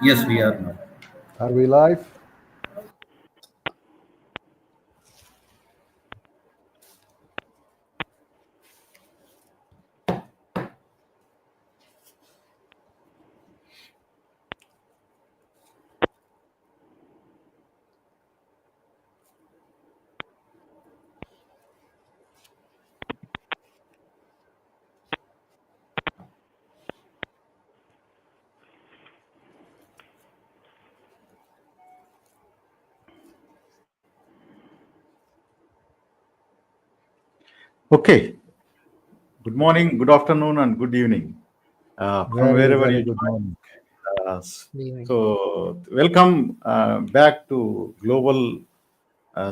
Yes, we are now. Are we live? Okay. Good morning, good afternoon, and good evening from Very, wherever very you good morning. join us. Leaving. So, welcome back to Global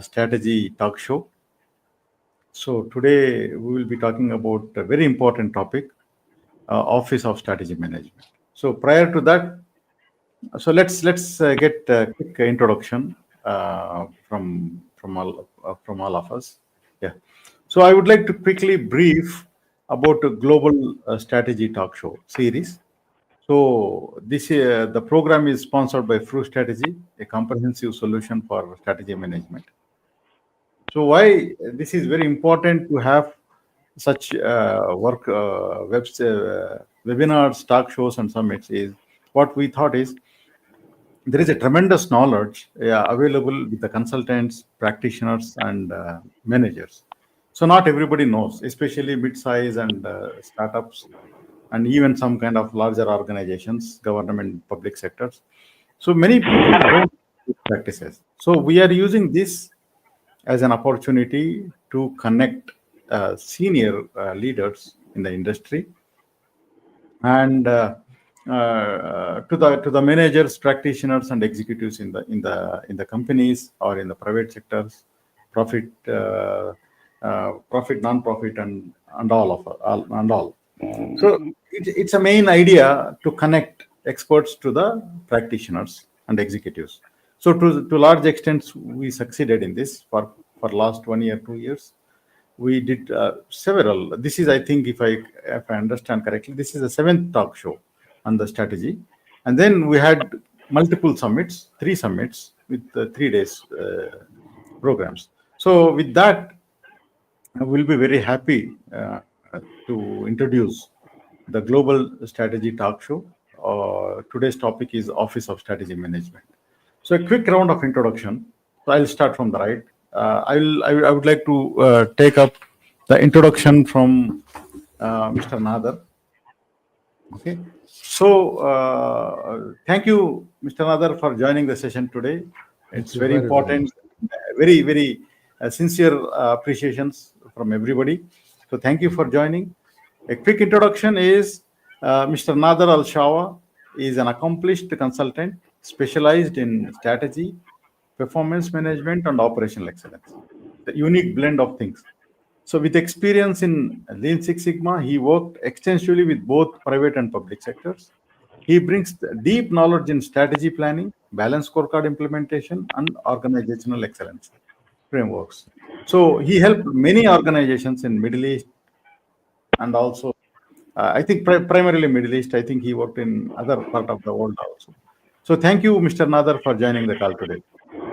Strategy Talk Show. So, today we will be talking about a very important topic, Office of Strategy Management. So, prior to that, so let's get a quick introduction from all of us. Yeah. So I would like to quickly brief about a global strategy talk show series. So this the program is sponsored by Fru Strategy, a comprehensive solution for strategy management. So why this is very important to have such webinars, talk shows, and summits is what we thought is there is a tremendous knowledge available with the consultants, practitioners, and managers. So not everybody knows, especially mid-size and startups, and even some kind of larger organizations, government, public sectors. So many people don't know these practices. So we are using this as an opportunity to connect senior leaders in the industry and to the managers, practitioners, and executives in the companies or in the private sectors, profit, profit, non-profit, and all. So it's a main idea to connect experts to the practitioners and executives. So to large extent, we succeeded in this for last 1 year, 2 years. We did several. This is, I think, if I understand correctly, this is the seventh talk show on the strategy, and then we had multiple summits, 3 summits with 3 days programs. So with that, I will be very happy to introduce the Global Strategy Talk Show. Today's topic is Office of Strategy Management. So a quick round of introduction. So I'll start from the right. I would like to take up the introduction from Mr. Nadar. Okay. So thank you, Mr. Nadar, for joining the session today. Thank It's you very very, very much. important, very sincere appreciations from everybody. So thank you for joining. A quick introduction is Mr. Nadar Al Shawa is an accomplished consultant specialized in strategy, performance management, and operational excellence. The unique blend of things. So, with experience in Lean Six Sigma, he worked extensively with both private and public sectors. He brings deep knowledge in strategy planning, balanced scorecard implementation, and organizational excellence frameworks. So, he helped many organizations in Middle East and also, I think primarily Middle East. I think he worked in other part of the world also. So, thank you, Mr. Nadar, for joining the call today.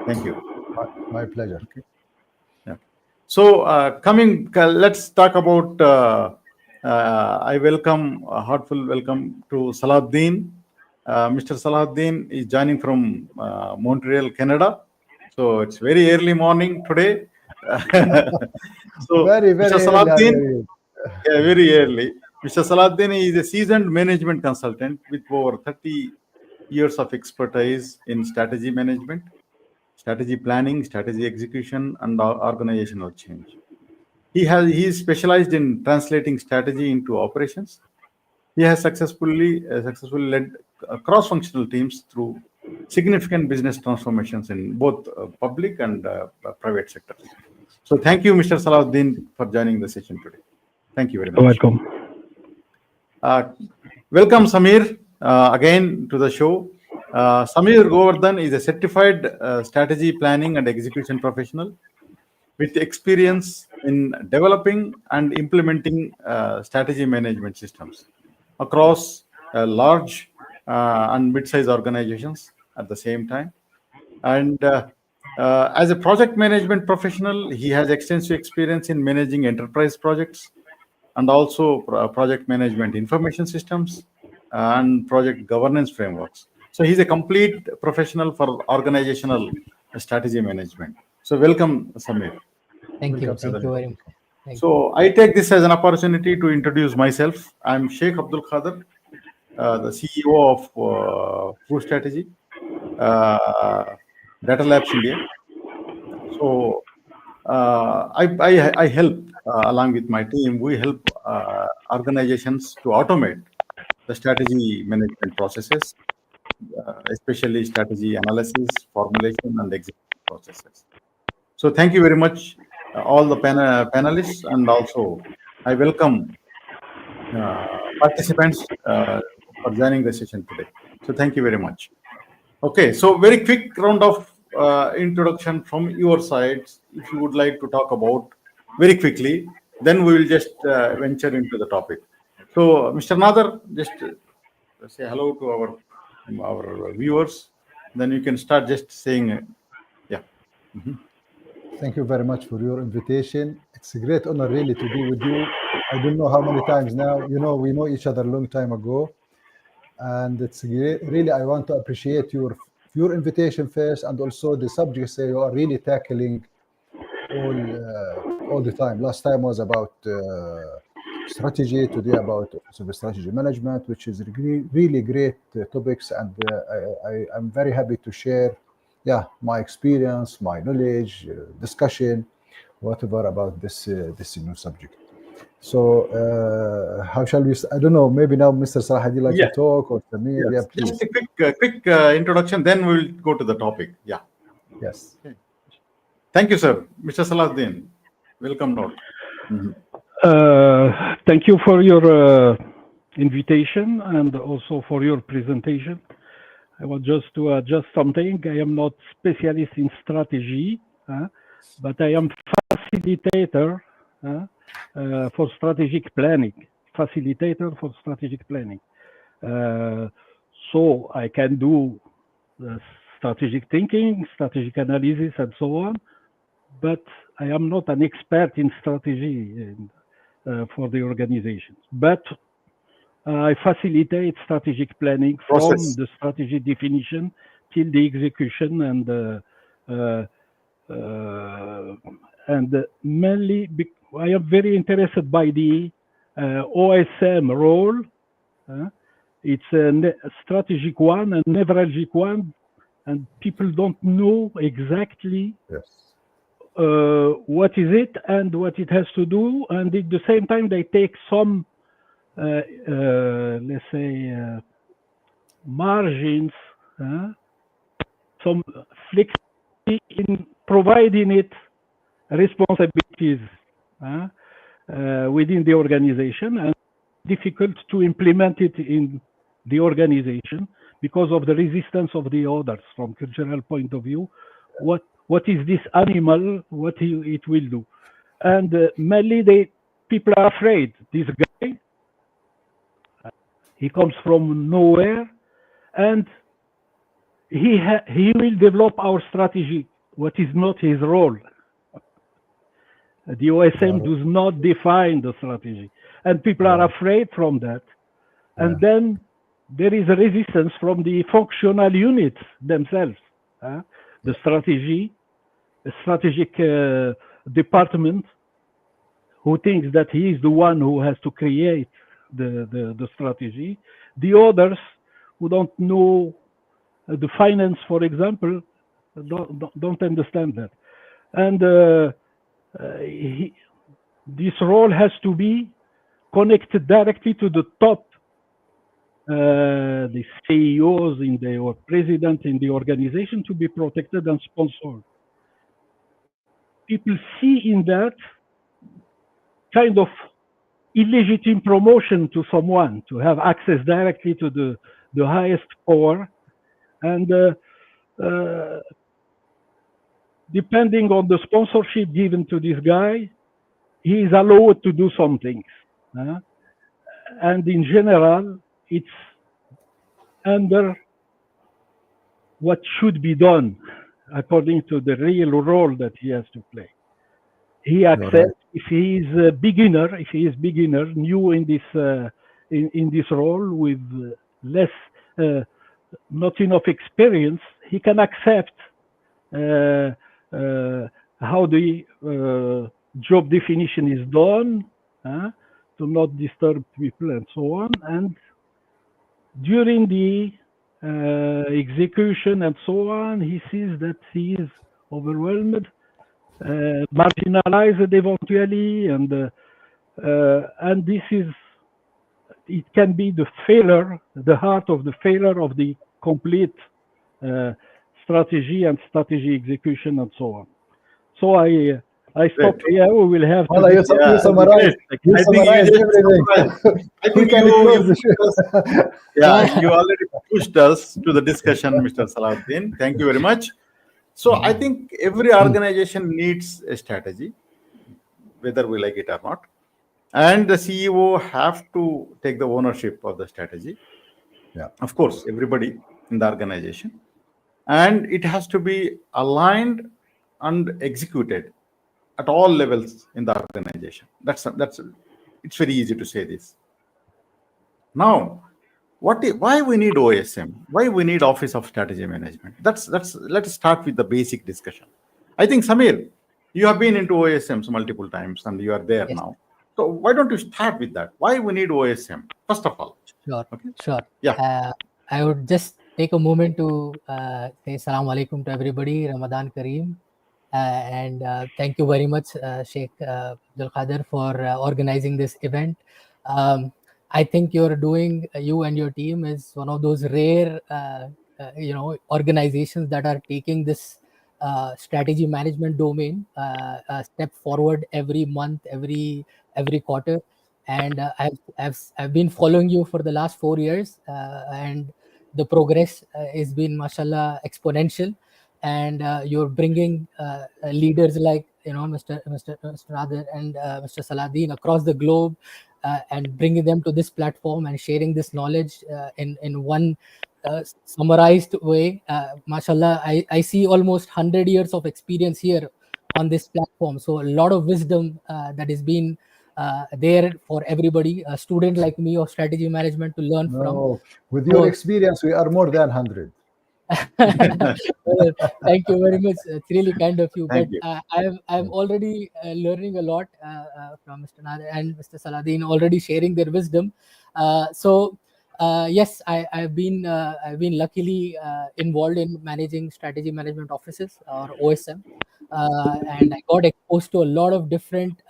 Thank you. My pleasure. Okay. Yeah. So, let's talk about. I welcome a heartful welcome to Salahuddin. Mr. Salahuddin is joining from Montreal, Canada. So it's very early morning today. So, Very, Mr. very early. Salahuddin, Early. yeah, very early. Mr. Salahuddin is a seasoned management consultant with over 30 years of expertise in strategy management, strategy planning, strategy execution, and organizational change. He is specialized in translating strategy into operations. He has successfully led cross-functional teams through significant business transformations in both public and private sectors. So thank you, Mr. Salahuddin, for joining the session today. Thank you very You're much. welcome. Welcome, Samir, again to the show. Samir Govardhan is a certified strategy planning and execution professional with experience in developing and implementing strategy management systems across large and mid-sized organizations at the same time. And as a project management professional, he has extensive experience in managing enterprise projects and also project management information systems and project governance frameworks. So he's a complete professional for organizational strategy management. So welcome, Samir. Thank you. Welcome, Thank Samir. you very much. Thank you. So I take this as an opportunity to introduce myself. I'm Sheikh Abdul Khader, the CEO of True Strategy, Data Labs India. So I help along with my team. We help organizations to automate the strategy management processes, especially strategy analysis, formulation, and execution processes. So thank you very much, all the panelists, and also I welcome participants for joining the session today. So thank you very much. Okay, so very quick round of introduction from your sides, if you would like to talk about very quickly, then we will just venture into the topic. So, Mr. Nader, just say hello to our viewers. Then you can start just saying, yeah. Thank you very much for your invitation. It's a great honor really to be with you. I don't know how many times now. You know, we know each other a long time ago, and it's great. Really, I want to appreciate your invitation first, and also the subjects that you are really tackling all the time. Last time was about strategy. Today about strategy management, which is really great topics, and I'm very happy to share, my experience, my knowledge, discussion, whatever about this new subject. So how shall we? I don't know. Maybe now, Mr. Salah, would you like to talk, or Samir? Yes. Yeah, please. Just a quick introduction, then we'll go to the topic. Yeah. Yes. Okay. Thank you, sir. Mr. Salahuddin, welcome note. Thank you for your invitation and also for your presentation. I want just to adjust something. I am not specialist in strategy, but I am facilitator for strategic planning. Facilitator for strategic planning. So I can do strategic thinking, strategic analysis, and so on, but I am not an expert in strategy for the organizations. But I facilitate strategic planning from the strategy definition till the execution, and mainly I am very interested by the OSM role. It's a strategic one and nevralgic one, and people don't know exactly what is it and what it has to do, and at the same time they take some let's say margins, some flexibility in providing it responsibilities within the organization, and difficult to implement it in the organization because of the resistance of the others from cultural point of view. What is this animal? What it will do? And mainly people are afraid. This guy, he comes from nowhere, and he will develop our strategy. What is not his role? The OSM does not define the strategy, and people are afraid from that. And then there is a resistance from the functional units themselves. The strategic department, who thinks that he is the one who has to create the strategy. The others who don't know the finance, for example, don't understand that. And this role has to be connected directly to the top, the CEOs or president in the organization, to be protected and sponsored. People see in that kind of illegitimate promotion to someone, to have access directly to the highest power, and depending on the sponsorship given to this guy, he is allowed to do some things. And in general, it's under what should be done according to the real role that he has to play. He You're accepts right. if he is a beginner, new in this role with less, not enough experience, he can accept uh, how the job definition is done, to not disturb people and so on. And during the execution and so on, he sees that he is overwhelmed, marginalized eventually, and this is, it can be the heart of the failure of the complete strategy and strategy execution and so on. So I stop here. We will have to. Well, you summarize. You I think summarize you just everything. summarized. I We think can close the show. yeah, you already pushed us to the discussion, Mr. Salahuddin. Thank you very much. So I think every organization needs a strategy, whether we like it or not. And the CEO have to take the ownership of the strategy. Yeah. Of course, everybody in the organization. And it has to be aligned and executed at all levels in the organization. That's it's very easy to say this. Now, why we need OSM? Why we need Office of Strategy Management? Let's start with the basic discussion. I think Samir, you have been into OSMs multiple times and you are there Yes. now. So why don't you start with that? Why we need OSM? First of all. Sure, Okay. sure. Yeah. I would just take a moment to say Assalamu alaikum to everybody, Ramadan Kareem. And thank you very much, Sheikh Abdul Qadir, for organizing this event. I think you and your team is one of those rare, organizations that are taking this strategy management domain a step forward every month, every quarter. And I've been following you for the last 4 years, and the progress has been, mashallah, exponential. And you're bringing leaders like Mr. Nader and Mr. Salahuddin across the globe, and bringing them to this platform and sharing this knowledge in one summarized way. Mashallah, I see almost 100 years of experience here on this platform. So a lot of wisdom that is being there for everybody, a student like me of strategy management to learn from. No, with your So- experience, we are more than 100. Well, thank you very much. It's really kind of you. Thank But you. I'm already learning a lot from Mr. Nader and Mr. Salahuddin, already sharing their wisdom. Yes, I've been luckily involved in managing strategy management offices, or OSM. And I got exposed to a lot of different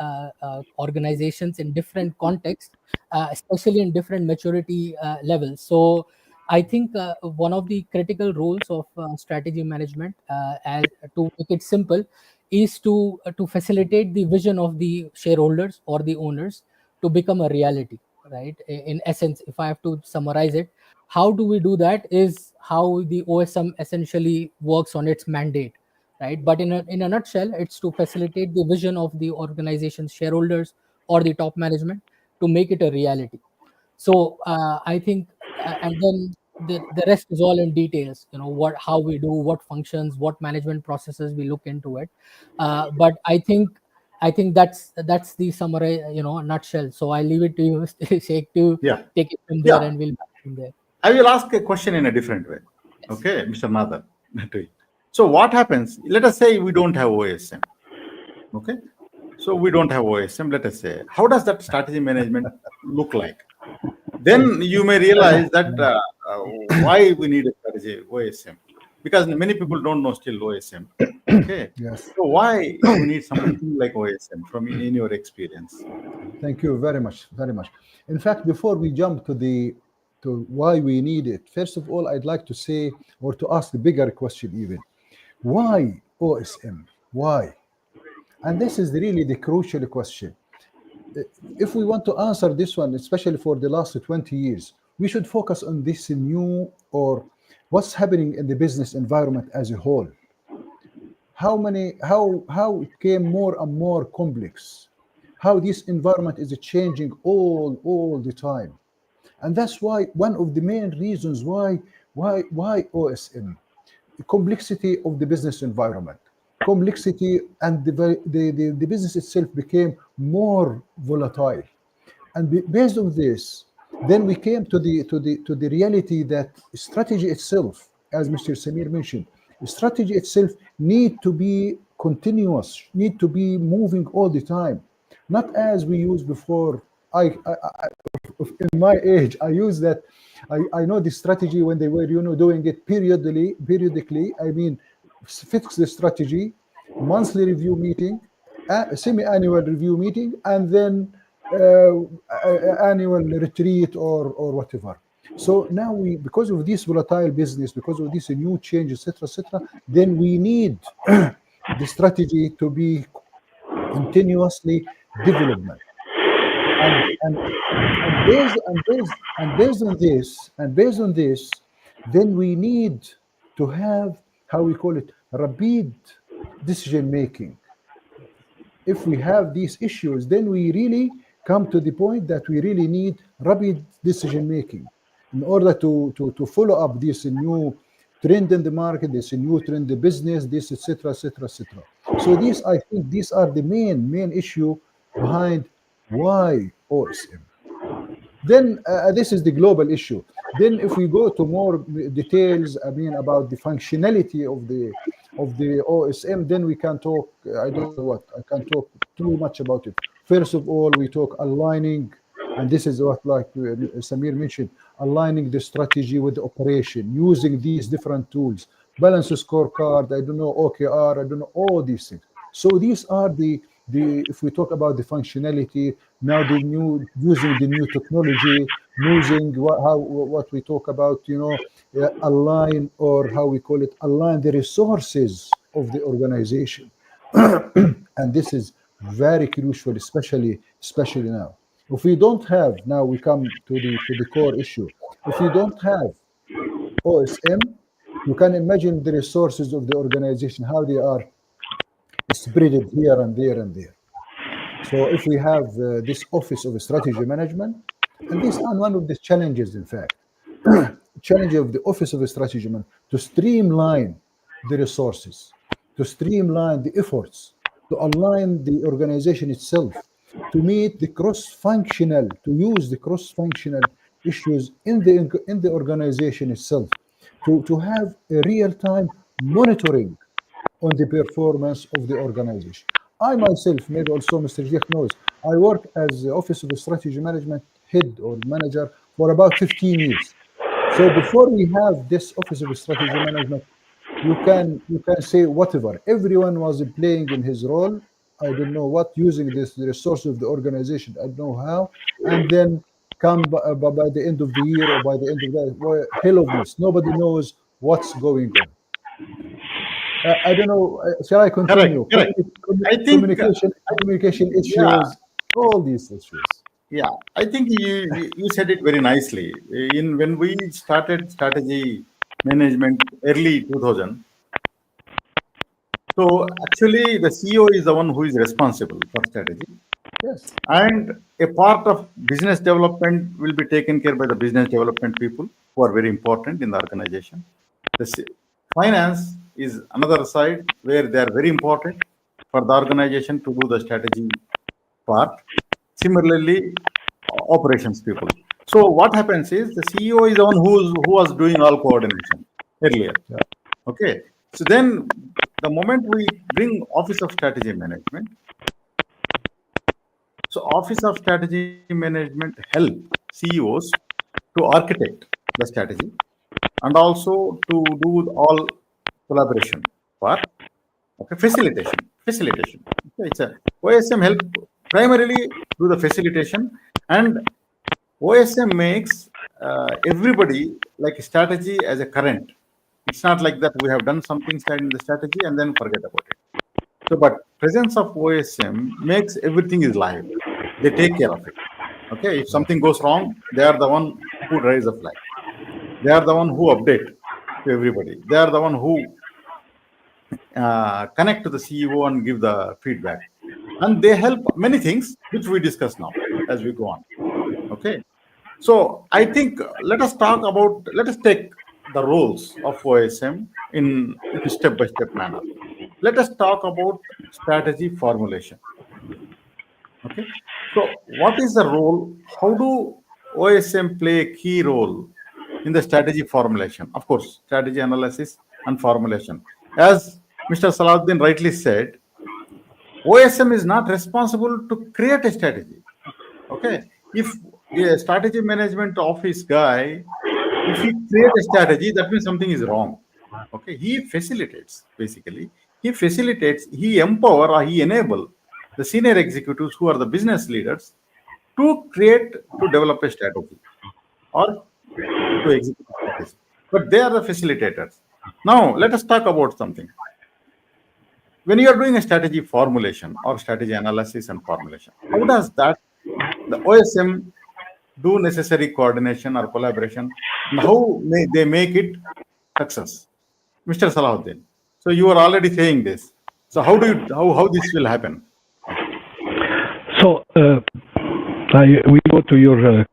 organizations in different contexts, especially in different maturity levels. So I think one of the critical roles of strategy management, as to make it simple, is to facilitate the vision of the shareholders or the owners to become a reality. Right? In essence, if I have to summarize it, how do we do that? Is how the OSM essentially works on its mandate. Right? But in a nutshell, it's to facilitate the vision of the organization's shareholders or the top management to make it a reality. So I think, and then the rest is all in details. How we do, what functions, what management processes we look into it. But I think that's the summary, nutshell. So I leave it to you, Mr. Sheikh, to Yeah. take it from there, Yeah. and we'll back from there. I will ask a question in a different way. Okay, Mr. Nader. So what happens? Let us say we don't have OSM. Okay. So we don't have OSM. Let us say, how does that strategy management look like? Then you may realize that why we need a strategy OSM, because many people don't know still OSM. Okay. Yes. So why we need something like OSM from in your experience? Thank you very much, very much. In fact, before we jump to why we need it, first of all, I'd like to say, or to ask the bigger question even, why OSM? Why? And this is really the crucial question. If we want to answer this one, especially for the last 20 years, we should focus on this new, or what's happening in the business environment as a whole. How it came more and more complex, how this environment is changing all the time. And that's why one of the main reasons why OSM, complexity of the business environment, complexity, and the business itself became more volatile. And based on this, then we came to the reality that strategy itself, as Mr. Samir mentioned, strategy itself need to be continuous, need to be moving all the time, not as we used before. In my age, I use that. I know the strategy when they were doing it periodically. I mean, fix the strategy, monthly review meeting, semi-annual review meeting, and then annual retreat or whatever. So now because of this volatile business, because of this new change, etc., then we need the strategy to be continuously development. And based on this, then we need to have, how we call it, rapid decision making. If we have these issues, then we really come to the point that we really need rapid decision making in order to follow up this new trend in the market, this new trend in the business, this, etc. So I think these are the main issue behind why OSM. Then this is the global issue. Then if we go to more details, I mean, about the functionality of the OSM, then we can talk, I don't know what, I can't talk too much about it. First of all, we talk aligning, and this is what, like Samir mentioned, aligning the strategy with the operation, using these different tools, balance scorecard, I don't know, OKR, I don't know, all these things. So these are the if we talk about the functionality, now using the new technology, using what we talk about, align, or how we call it, align the resources of the organization. And this is very crucial, especially now. If we don't have, now we come to the core issue. If you don't have OSM, you can imagine the resources of the organization, how they are spread here and there and there. So if we have this Office of Strategy Management, and this is one of the challenges, in fact, challenge of the Office of Strategy Management, to streamline the resources, to streamline the efforts, to align the organization itself, to meet the cross-functional, to use the cross-functional issues in the organization itself, to have a real-time monitoring on the performance of the organization. I myself, maybe also Mr. Sheikh knows, I work as the Office of Strategy Management head or manager for about 15 years. So before we have this Office of Strategy Management, you can say whatever. Everyone was playing in his role. I don't know what, using the resource of the organization. I don't know how. And then come by the end of the year or by the end of that, hell of mess. Nobody knows what's going on. I don't know. Shall I continue? Correct. I think communication issues, all these issues. Yeah, I think you said it very nicely. When we started strategy management early 2000, so actually the CEO is the one who is responsible for strategy. Yes. And a part of business development will be taken care by the business development people who are very important in the organization. The finance is another side where they are very important for the organization to do the strategy part. Similarly, operations people. So what happens is the CEO is the one who was doing all coordination earlier. Yeah. Okay. So then the moment we bring Office of Strategy Management, so Office of Strategy Management help CEOs to architect the strategy and also to do all collaboration part. Okay, facilitation. Okay, it's a OSM help primarily do the facilitation, and OSM makes everybody like strategy as a current. It's not like that we have done something in the strategy and then forget about it. So, but presence of OSM makes everything is live. They take care of it. Okay, if something goes wrong, they are the one who raise the flag. They are the one who update to everybody. They are the one who connect to the CEO and give the feedback. And they help many things, which we discuss now as we go on. Okay. So I think let us take the roles of OSM in step-by-step manner. Let us talk about strategy formulation. Okay. So what is the role? How do OSM play a key role in the strategy formulation? Of course, strategy analysis and formulation. As Mr. Salahuddin rightly said, OSM is not responsible to create a strategy. Okay. If a strategy management office guy, if he creates a strategy, that means something is wrong. Okay. He facilitates, basically. He facilitates, he empower or he enable the senior executives who are the business leaders to develop a strategy or to execute a strategy. But they are the facilitators. Now, let us talk about something. When you are doing a strategy formulation or strategy analysis and formulation, how does the OSM do necessary coordination or collaboration, and how may they make it success? Mr. Salahuddin. So you are already saying this. So how this will happen? So we go to your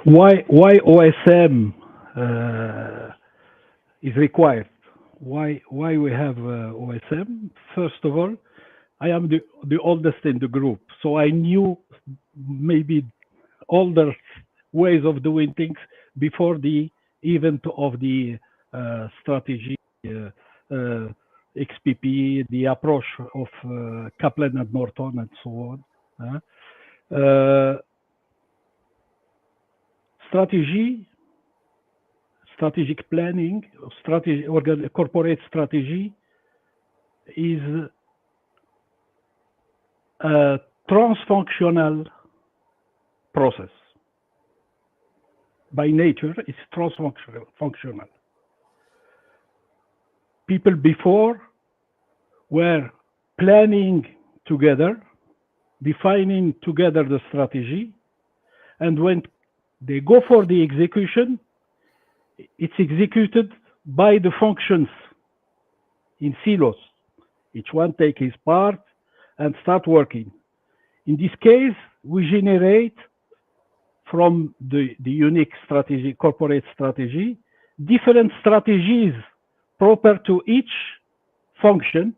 why OSM is required. Why we have OSM? First of all, I am the oldest in the group, so I knew maybe older ways of doing things before the event of the strategy XPP, the approach of Kaplan and Norton, and so on. Strategic planning, corporate strategy is a transfunctional process. By nature, it's transfunctional. People before were planning together, defining together the strategy, and when they go for the execution, it's executed by the functions in silos. Each one take his part and start working. In this case, we generate from the unique strategy, corporate strategy, different strategies proper to each function,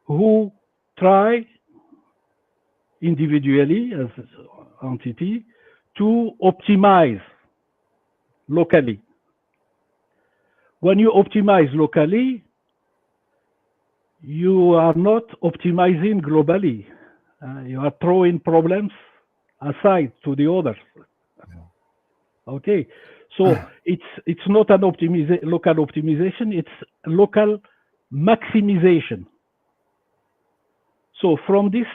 who try individually as entity to optimize locally. When you optimize locally, you are not optimizing globally. You are throwing problems aside to the others. Okay, so it's not an local optimization, it's local maximization. So from this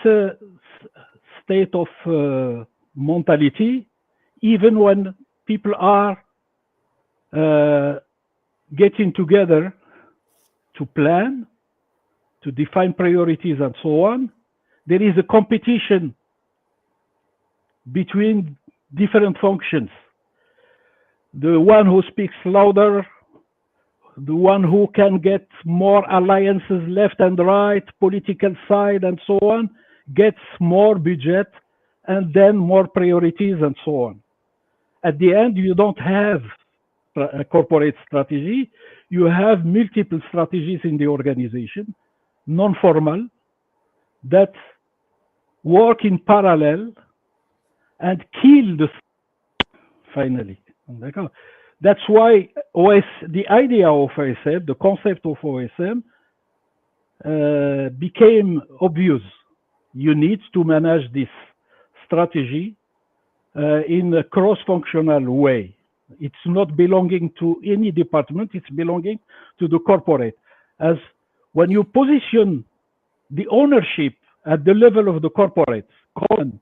state of mentality, even when people are getting together to plan, to define priorities and so on, there is a competition between different functions. The one who speaks louder, the one who can get more alliances left and right, political side and so on, gets more budget and then more priorities and so on. At the end, you don't have a corporate strategy, you have multiple strategies in the organization, non-formal, that work in parallel and kill the finally. That's why the idea of OSM, the concept of OSM, became obvious. You need to manage this strategy in a cross-functional way. It's not belonging to any department, it's belonging to the corporate. As when you position the ownership at the level of the corporate, then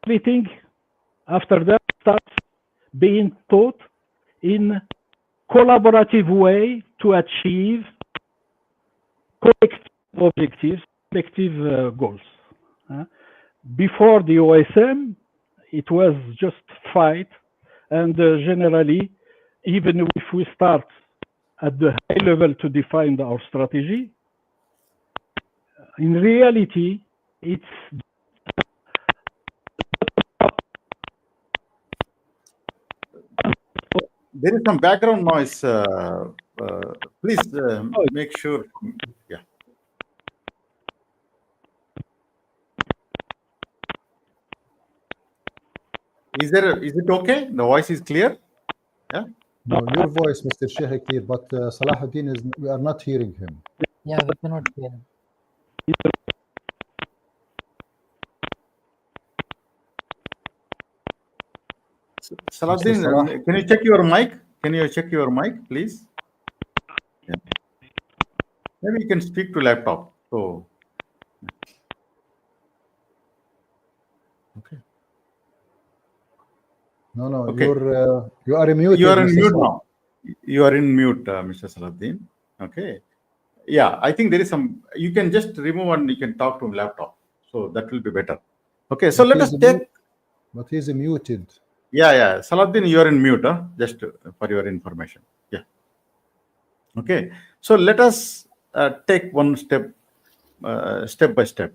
everything after that starts being taught in collaborative way to achieve collective objectives, collective goals. Before the OSM, it was just fight, and generally, even if we start at the high level to define our strategy, in reality, it's There is some background noise. Please make sure. Yeah. Is it okay? The voice is clear? Yeah. No, your voice, Mr. Sheikh, clear, but Salahuddin is. We are not hearing him. Yeah, we cannot hear him. Salahuddin, Salah. can you check your mic? Can you check your mic, please? Yeah. Maybe you can speak to laptop. So, Okay. No, Okay. you are muted. You are in Mr. mute Salah. now. You are in mute, Mr. Salahuddin. Okay. Yeah, I think there is some. You can just remove and you can talk to laptop. So that will be better. Okay. So let us take. But he's muted. Yeah. Salahuddin, you are in mute. Just for your information. Yeah. Okay. So let us take one step, step by step.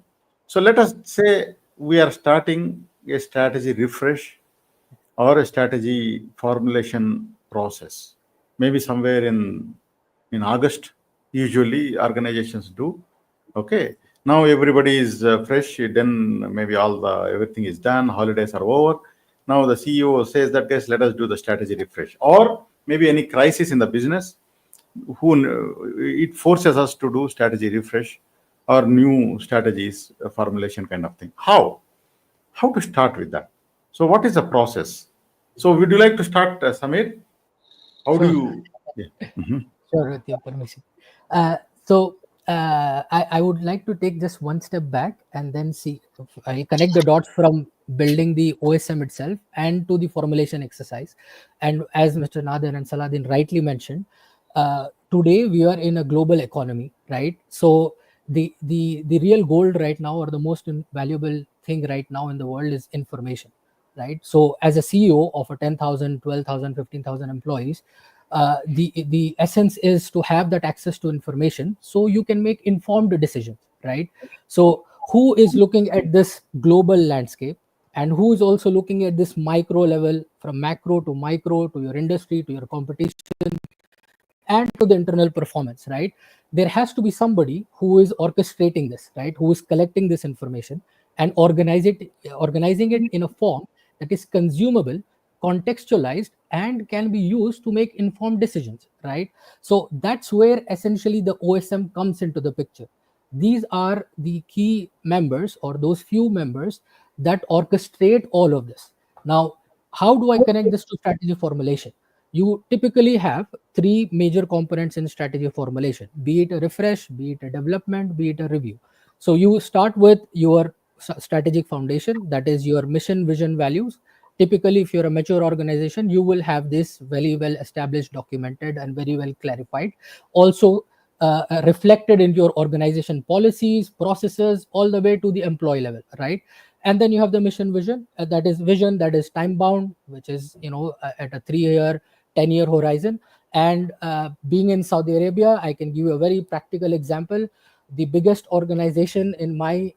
So let us say we are starting a strategy refresh or a strategy formulation process. Maybe somewhere in August, usually organizations do. Okay. Now everybody is fresh. Then maybe everything is done. Holidays are over. Now the CEO says that, guys, let us do the strategy refresh. Or maybe any crisis in the business, it forces us to do strategy refresh or new strategies formulation kind of thing. How to start with that? So what is the process? So would you like to start, Samir? How do you? Yeah. Mhm. Sure, with your permission. I would like to take just one step back and then see. I connect the dots from building the OSM itself and to the formulation exercise. And as Mr. Nader and Salahuddin rightly mentioned, today we are in a global economy, right? So the real gold right now, or the most valuable thing right now in the world, is information, right? So as a CEO of a 10,000, 12,000, 15,000 employees, the essence is to have that access to information so you can make informed decisions, right? So who is looking at this global landscape, and who is also looking at this micro level, from macro to micro, to your industry, to your competition, and to the internal performance, right? There has to be somebody who is orchestrating this, right? Who is collecting this information and organizing it in a form that is consumable, contextualized, and can be used to make informed decisions, right? So that's where essentially the OSM comes into the picture. These are the key members, or those few members, that orchestrate all of this. Now, how do I connect this to strategy formulation? You typically have three major components in strategy formulation: be it a refresh, be it a development, be it a review. So you start with your strategic foundation, that is your mission, vision, values. Typically, if you're a mature organization, you will have this very well established, documented, and very well clarified. Also reflected in your organization policies, processes, all the way to the employee level, right? And then you have the mission, vision, that is time bound, which is at a 3-year, 10-year horizon. And being in Saudi Arabia, I can give you a very practical example. The biggest organization, in my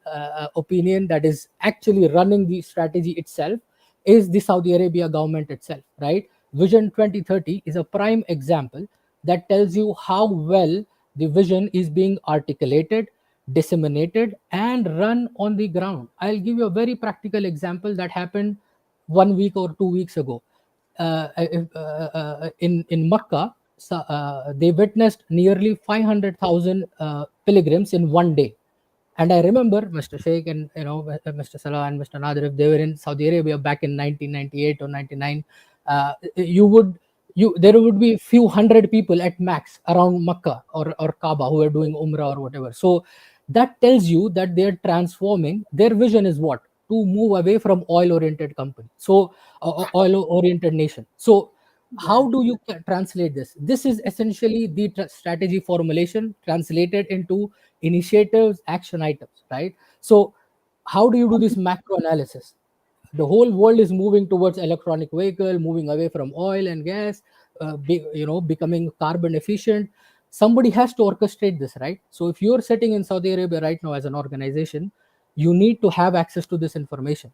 opinion, that is actually running the strategy itself is the Saudi Arabia government itself, right? Vision 2030 is a prime example that tells you how well the vision is being articulated, disseminated, and run on the ground. I'll give you a very practical example that happened 1 week or 2 weeks ago. In Makkah, they witnessed nearly 500,000 pilgrims in one day. And I remember Mr. Sheikh and Mr. Salah and Mr. Nader, if they were in Saudi Arabia back in 1998 or 99, there would be few hundred people at max around Makkah or Kaaba who are doing Umrah or whatever. So that tells you that they're transforming. Their vision is what? To move away from oil-oriented company. So oil-oriented nation. So how do you translate this? This is essentially the strategy formulation translated into initiatives, action items, right? So how do you do this macro analysis? The whole world is moving towards electronic vehicle, moving away from oil and gas, becoming carbon efficient. Somebody has to orchestrate this, right? So if you're sitting in Saudi Arabia right now as an organization, you need to have access to this information.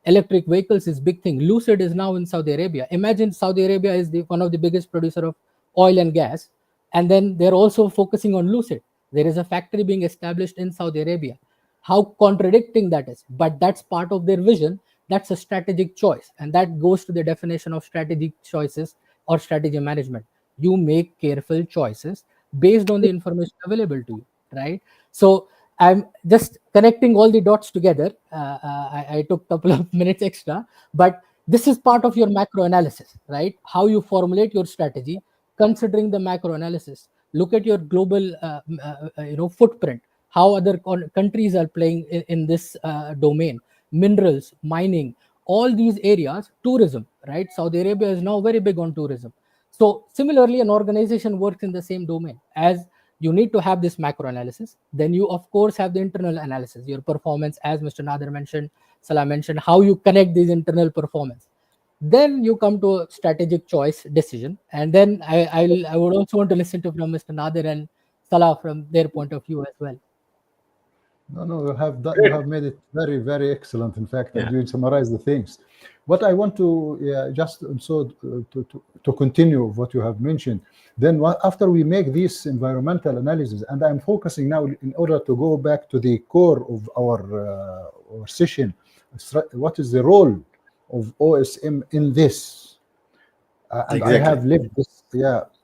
Electric vehicles is big thing. Lucid is now in Saudi Arabia. Imagine Saudi Arabia is one of the biggest producer of oil and gas, and then they're also focusing on Lucid. There is a factory being established in Saudi Arabia. How contradicting that is, but that's part of their vision. That's a strategic choice, and that goes to the definition of strategic choices or strategy management. You make careful choices based on the information available to you, right? So I'm just connecting all the dots together. I took a couple of minutes extra, but this is part of your macro analysis, right? How you formulate your strategy, considering the macro analysis. Look at your global, footprint. How other countries are playing in this domain. Minerals, mining, all these areas. Tourism, right? Saudi Arabia is now very big on tourism. So similarly, an organization works in the same domain. As you need to have this macro analysis, then you of course have the internal analysis, your performance, as Mr. Nader mentioned, Salah mentioned, how you connect these internal performance. Then you come to a strategic choice decision, and then I would also want to listen to from Mr. Nader and Salah from their point of view as well. No, you have made it very, very excellent. In fact, you summarize the things. What I want to just also to continue what you have mentioned. Then after we make this environmental analysis, and I'm focusing now in order to go back to the core of our session, what is the role of OSM in this? And exactly. I have lived this,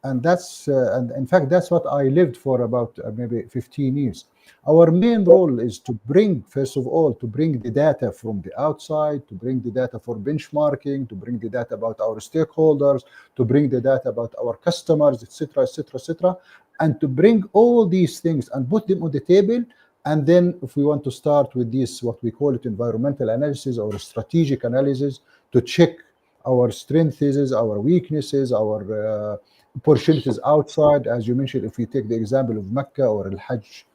and that's and in fact that's what I lived for about maybe 15 years. Our main role is to bring, first of all, to bring the data from the outside, to bring the data for benchmarking, to bring the data about our stakeholders, to bring the data about our customers, etc., etc., etc., and to bring all these things and put them on the table. And then if we want to start with this, what we call it environmental analysis or strategic analysis, to check our strengths, our weaknesses, our opportunities outside. As you mentioned, if we take the example of Mecca or Al-Hajj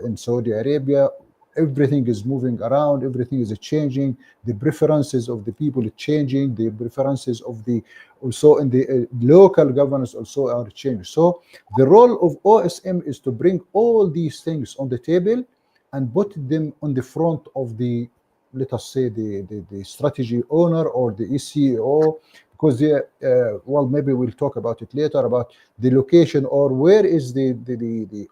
in Saudi Arabia, everything is moving around, everything is changing, the preferences of the people are changing, the preferences of the also in the local governance also are changing. So the role of OSM is to bring all these things on the table and put them on the front of the, let us say, the strategy owner or the CEO, because well, maybe we'll talk about it later about the location or where is the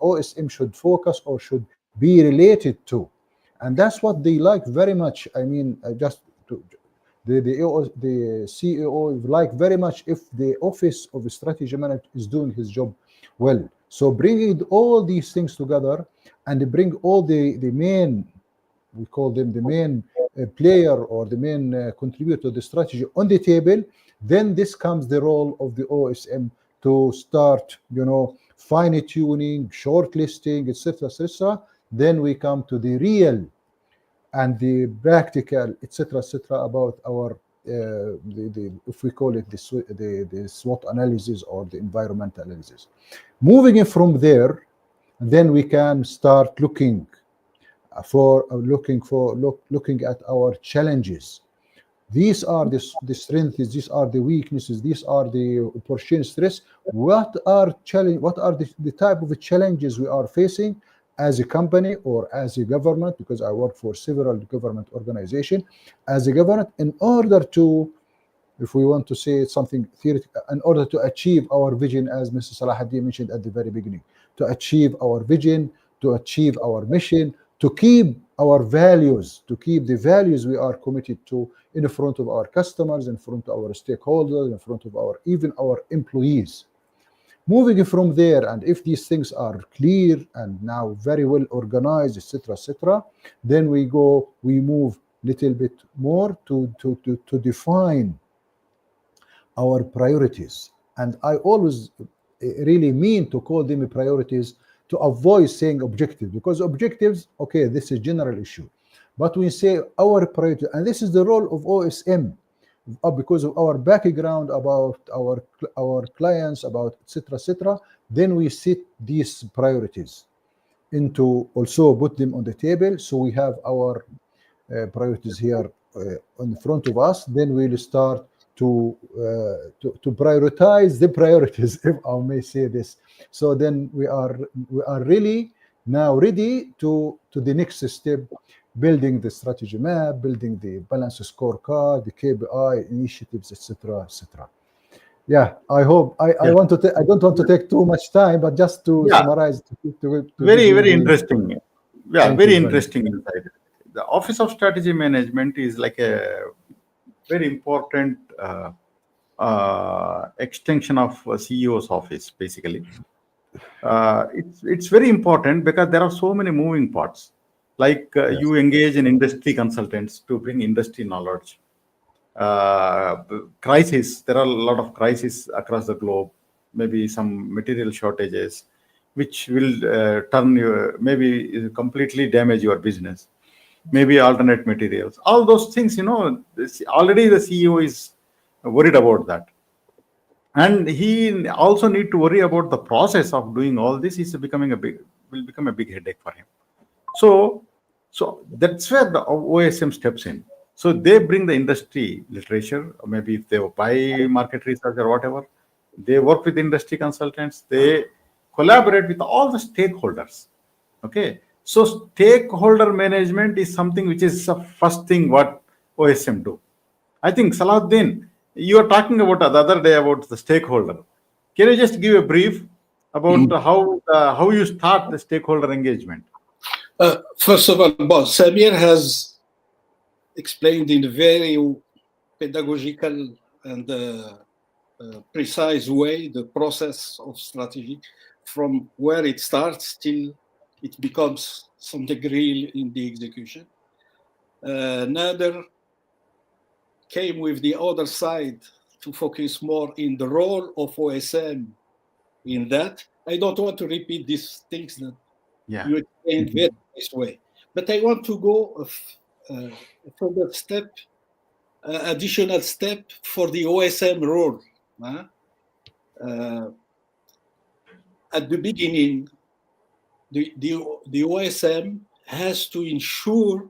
OSM should focus or should be related to, and that's what they like very much. I mean, just to the CEO like very much if the office of the strategy manager is doing his job well. So bringing all these things together and bring all the main, we call them the main player or the main contributor to the strategy on the table, then this comes the role of the OSM to start, fine-tuning, shortlisting, etc., etc. Then we come to the real and the practical, etc., etc., about our if we call it the SWOT analysis or the environmental analysis. Moving in from there, then we can start looking at our challenges. These are the strengths, these are the weaknesses, these are the opportunities. What are the type of challenges we are facing as a company or as a government, because I work for several government organizations, as a government, in order to, if we want to say something theoretical, in order to achieve our vision, as Mr. Salahuddin mentioned at the very beginning, to achieve our vision, to achieve our mission, to keep our values, to keep the values we are committed to in front of our customers, in front of our stakeholders, in front of even our employees. Moving from there, and if these things are clear and now very well organized, etc., etc., then we move little bit more to define our priorities. And I always really mean to call them priorities to avoid saying objectives, because objectives, okay, this is general issue. But we say our priority, and this is the role of OSM, because of our background about our clients, about etc., etc. Then we set these priorities into, also put them on the table. So we have our priorities here in front of us. Then we'll start to prioritize the priorities, if I may say this. So then we are really now ready to the next step, building the strategy map, building the balance scorecard, the KPI initiatives, etc., etc. Yeah, I hope I Yeah. want to. I don't want to take too much time, but just to Yeah. summarize, to Very, give you very the- interesting. Yeah, Thank very you very interesting insight. The Office of Strategy Management is like a very important extension of CEO's office, basically. It's very important because there are so many moving parts. Like Yes. you engage in industry consultants to bring industry knowledge. Crisis. There are a lot of crises across the globe. Maybe some material shortages, which will turn you, maybe completely damage your business. Maybe alternate materials. All those things, already the CEO is worried about that, and he also need to worry about the process of doing all this. Will become a big headache for him. So that's where the OSM steps in. So they bring the industry literature, or maybe if they buy market research or whatever, they work with industry consultants, they collaborate with all the stakeholders. Okay. So stakeholder management is something which is the first thing what OSM do. I think Salahuddin, you were talking about the other day about the stakeholder. Can you just give a brief about how you start the stakeholder engagement? First of all, Samir has explained in a very pedagogical and precise way the process of strategy, from where it starts till it becomes something real in the execution. Nader came with the other side to focus more in the role of OSM in that. I don't want to repeat these things that you explained very nice way, but I want to go a further step, additional step for the OSM role. At the beginning, the OSM has to ensure,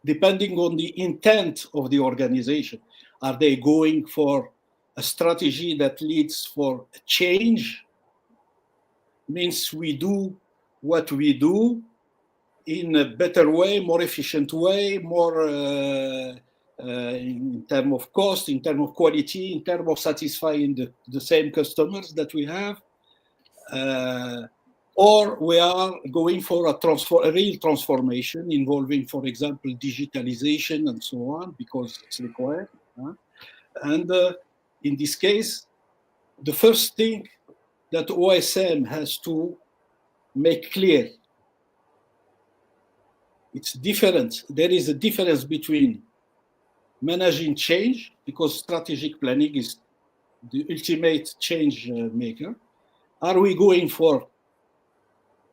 depending on the intent of the organization, are they going for a strategy that leads for a change? Means we do what we do in a better way, more efficient way, more in terms of cost, in terms of quality, in terms of satisfying the same customers that we have. Or we are going for a real transformation involving, for example, digitalization and so on, because it's required. And in this case, the first thing that OSM has to make clear, it's different. There is a difference between managing change, because strategic planning is the ultimate change maker. Are we going for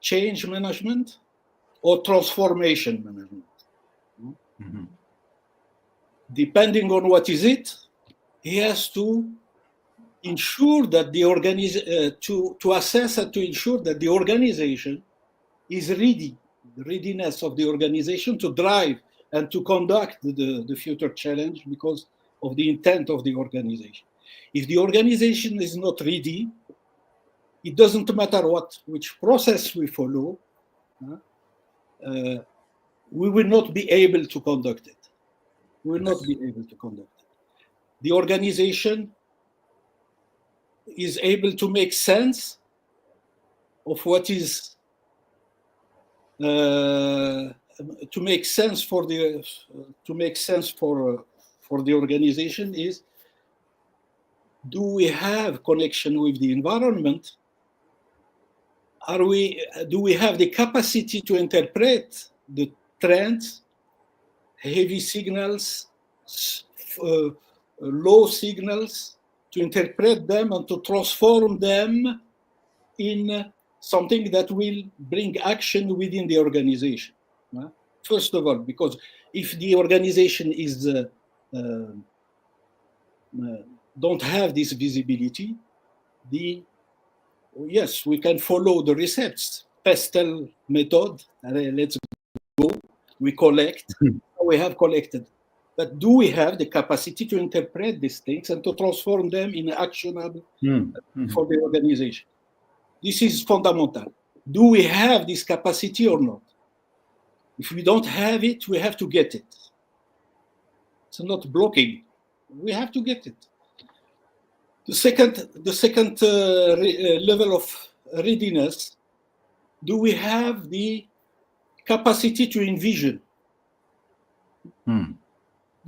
change management or transformation management? Mm-hmm. Depending on what is it, he has to ensure that the to assess and to ensure that the organization is ready, the readiness of the organization to drive and to conduct the future challenge because of the intent of the organization. If the organization is not ready, it doesn't matter which process we follow, we will not be able to conduct it. We will not be able to conduct it. The organization is able to make sense of what is to make sense for the organization is, do we have connection with the environment? Do we have the capacity to interpret the trends, heavy signals, low signals, to interpret them and to transform them in something that will bring action within the organization? First of all, because if the organization is don't have this visibility, yes, we can follow the recepts, PESTEL method. Let's go. We collect. We have collected, but do we have the capacity to interpret these things and to transform them in actionable for the organization? This is fundamental. Do we have this capacity or not? If we don't have it, we have to get it. It's not blocking. We have to get it. The second level of readiness, do we have the capacity to envision?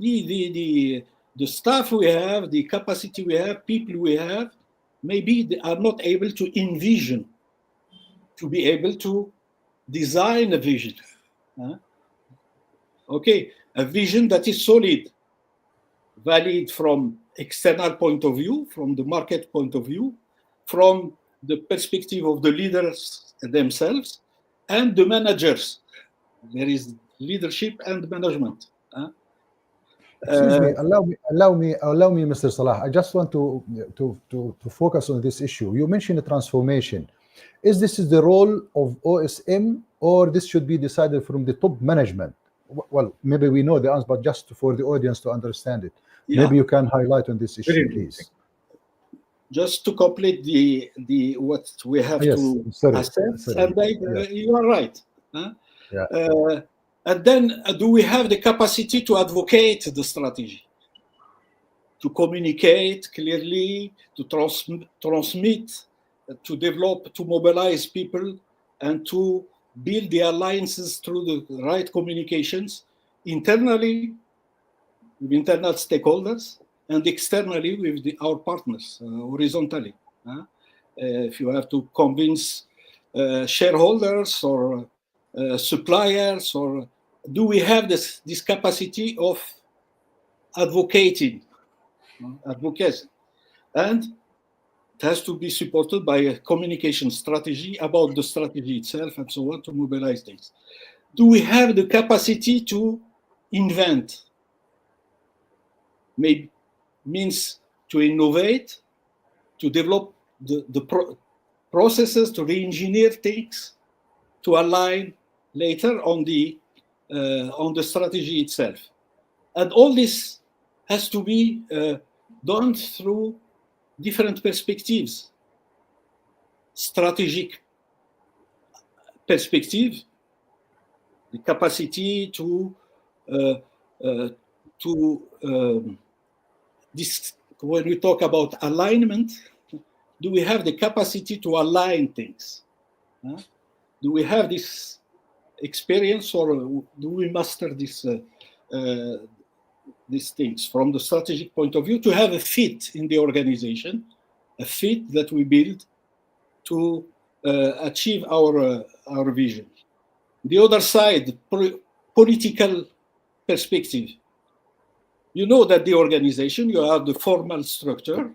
The staff we have, the capacity we have, people we have, maybe they are not able to envision, to be able to design a vision. Okay, a vision that is solid, valid from external point of view, from the market point of view, from the perspective of the leaders themselves and the managers. There is leadership and management. Excuse me, allow me, Mr. Salah. I just want to focus on this issue. You mentioned transformation. Is this the role of OSM, or this should be decided from the top management? Well, maybe we know the answer, but just for the audience to understand it, maybe you can highlight on this issue, please. Just to complete the what we have to assess, and you are right. And then, do we have the capacity to advocate the strategy, to communicate clearly, to transmit, to develop, to mobilize people, and to build the alliances through the right communications, internally with internal stakeholders, and externally with our partners, horizontally. If you have to convince shareholders or suppliers, or do we have this capacity of advocacy? And it has to be supported by a communication strategy about the strategy itself and so on, to mobilize things. Do we have the capacity to invent? Maybe means to innovate, to develop the processes, to re-engineer things, to align later on the strategy itself. And all this has to be done through different perspectives. Strategic perspective, the capacity to when we talk about alignment, do we have the capacity to align things? Do we have this experience, or do we master these things from the strategic point of view, to have a fit in the organization, a fit that we build to achieve our vision? The other side, political perspective. You know that the organization, you have the formal structure,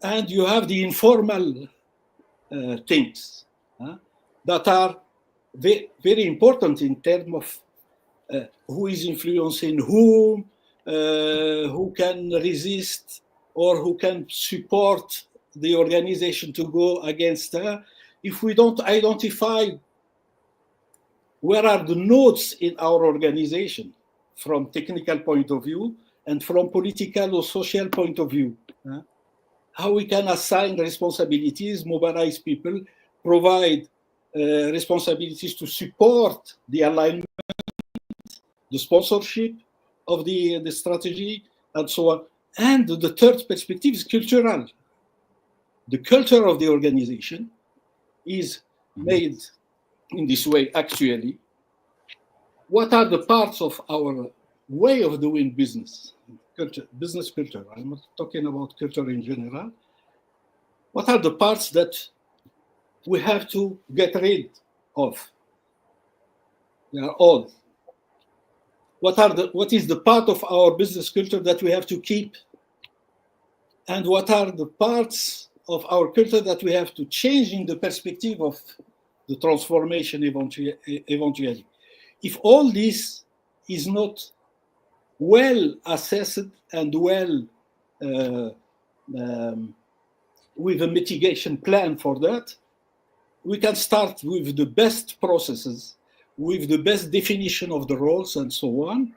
and you have the informal things that are very important in terms of who is influencing whom, who can resist or who can support the organization to go against her. If we don't identify where are the nodes in our organization from technical point of view and from political or social point of view, how we can assign responsibilities, mobilize people, provide responsibilities to support the alignment, the sponsorship of the strategy, and so on. And the third perspective is cultural. The culture of the organization is made in this way, actually. What are the parts of our way of doing business? Culture, business culture. I'm not talking about culture in general. What are the parts that we have to get rid of? They are all. What is the part of our business culture that we have to keep? And what are the parts of our culture that we have to change in the perspective of the transformation eventually? If all this is not well assessed and well with a mitigation plan for that, we can start with the best processes, with the best definition of the roles and so on,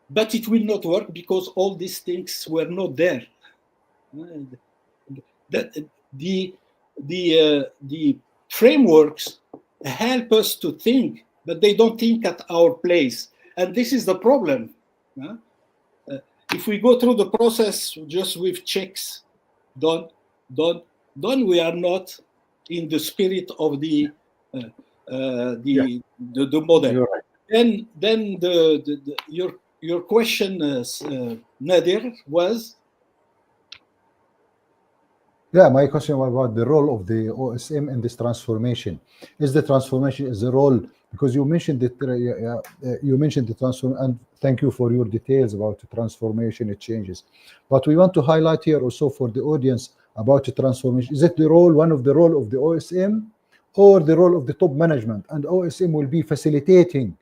but it will not work because all these things were not there. That the frameworks help us to think, but they don't think at our place. And this is the problem. If we go through the process just with checks, done, we are not in the spirit of the model. You're right. Then your question, Nadir, was. Yeah, my question was about the role of the OSM in this transformation. Is the transformation is the role, because you mentioned that you mentioned the transform, and thank you for your details about the transformation, it changes. But we want to highlight here also for the audience about the transformation. Is it the role, one of the role of the OSM, or the role of the top management? And OSM will be facilitating,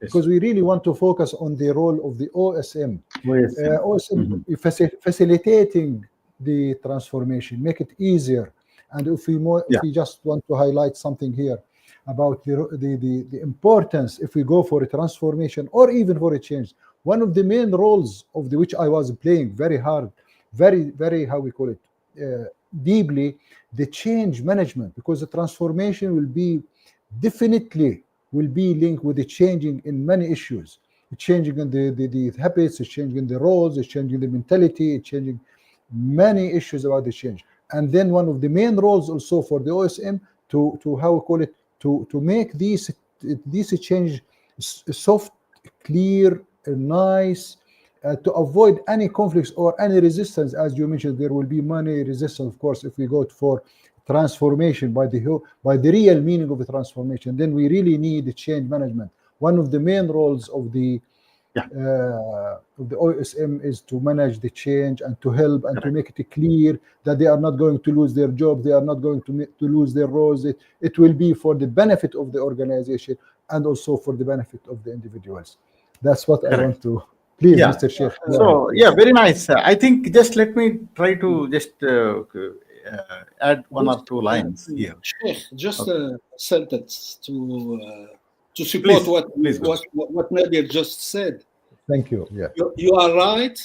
because we really want to focus on the role of the OSM. OSM facilitating the transformation, make it easier. And if we just want to highlight something here about the importance, if we go for a transformation or even for a change, one of the main roles of which I was playing very hard, very how we call it, deeply, the change management, because the transformation will be definitely linked with the changing in many issues. It's changing in the habits, it's changing in the roles, it's changing the mentality, it's changing many issues about the change. And then one of the main roles also for the OSM to how we call it, to make these change soft, clear, nice, to avoid any conflicts or any resistance. As you mentioned, there will be many resistance, of course, if we go for transformation by the real meaning of the transformation. Then we really need the change management. One of the main roles of the OSM is to manage the change and to help and to make it clear that they are not going to lose their job, they are not going to lose their roles. It will be for the benefit of the organization and also for the benefit of the individuals. That's what I want to. Please, Mr. Sheikh. So, very nice. I think just let me try to just add one or two lines here. Sheikh, just a sentence to support what Nadir just said. Thank you. Yeah, you are right.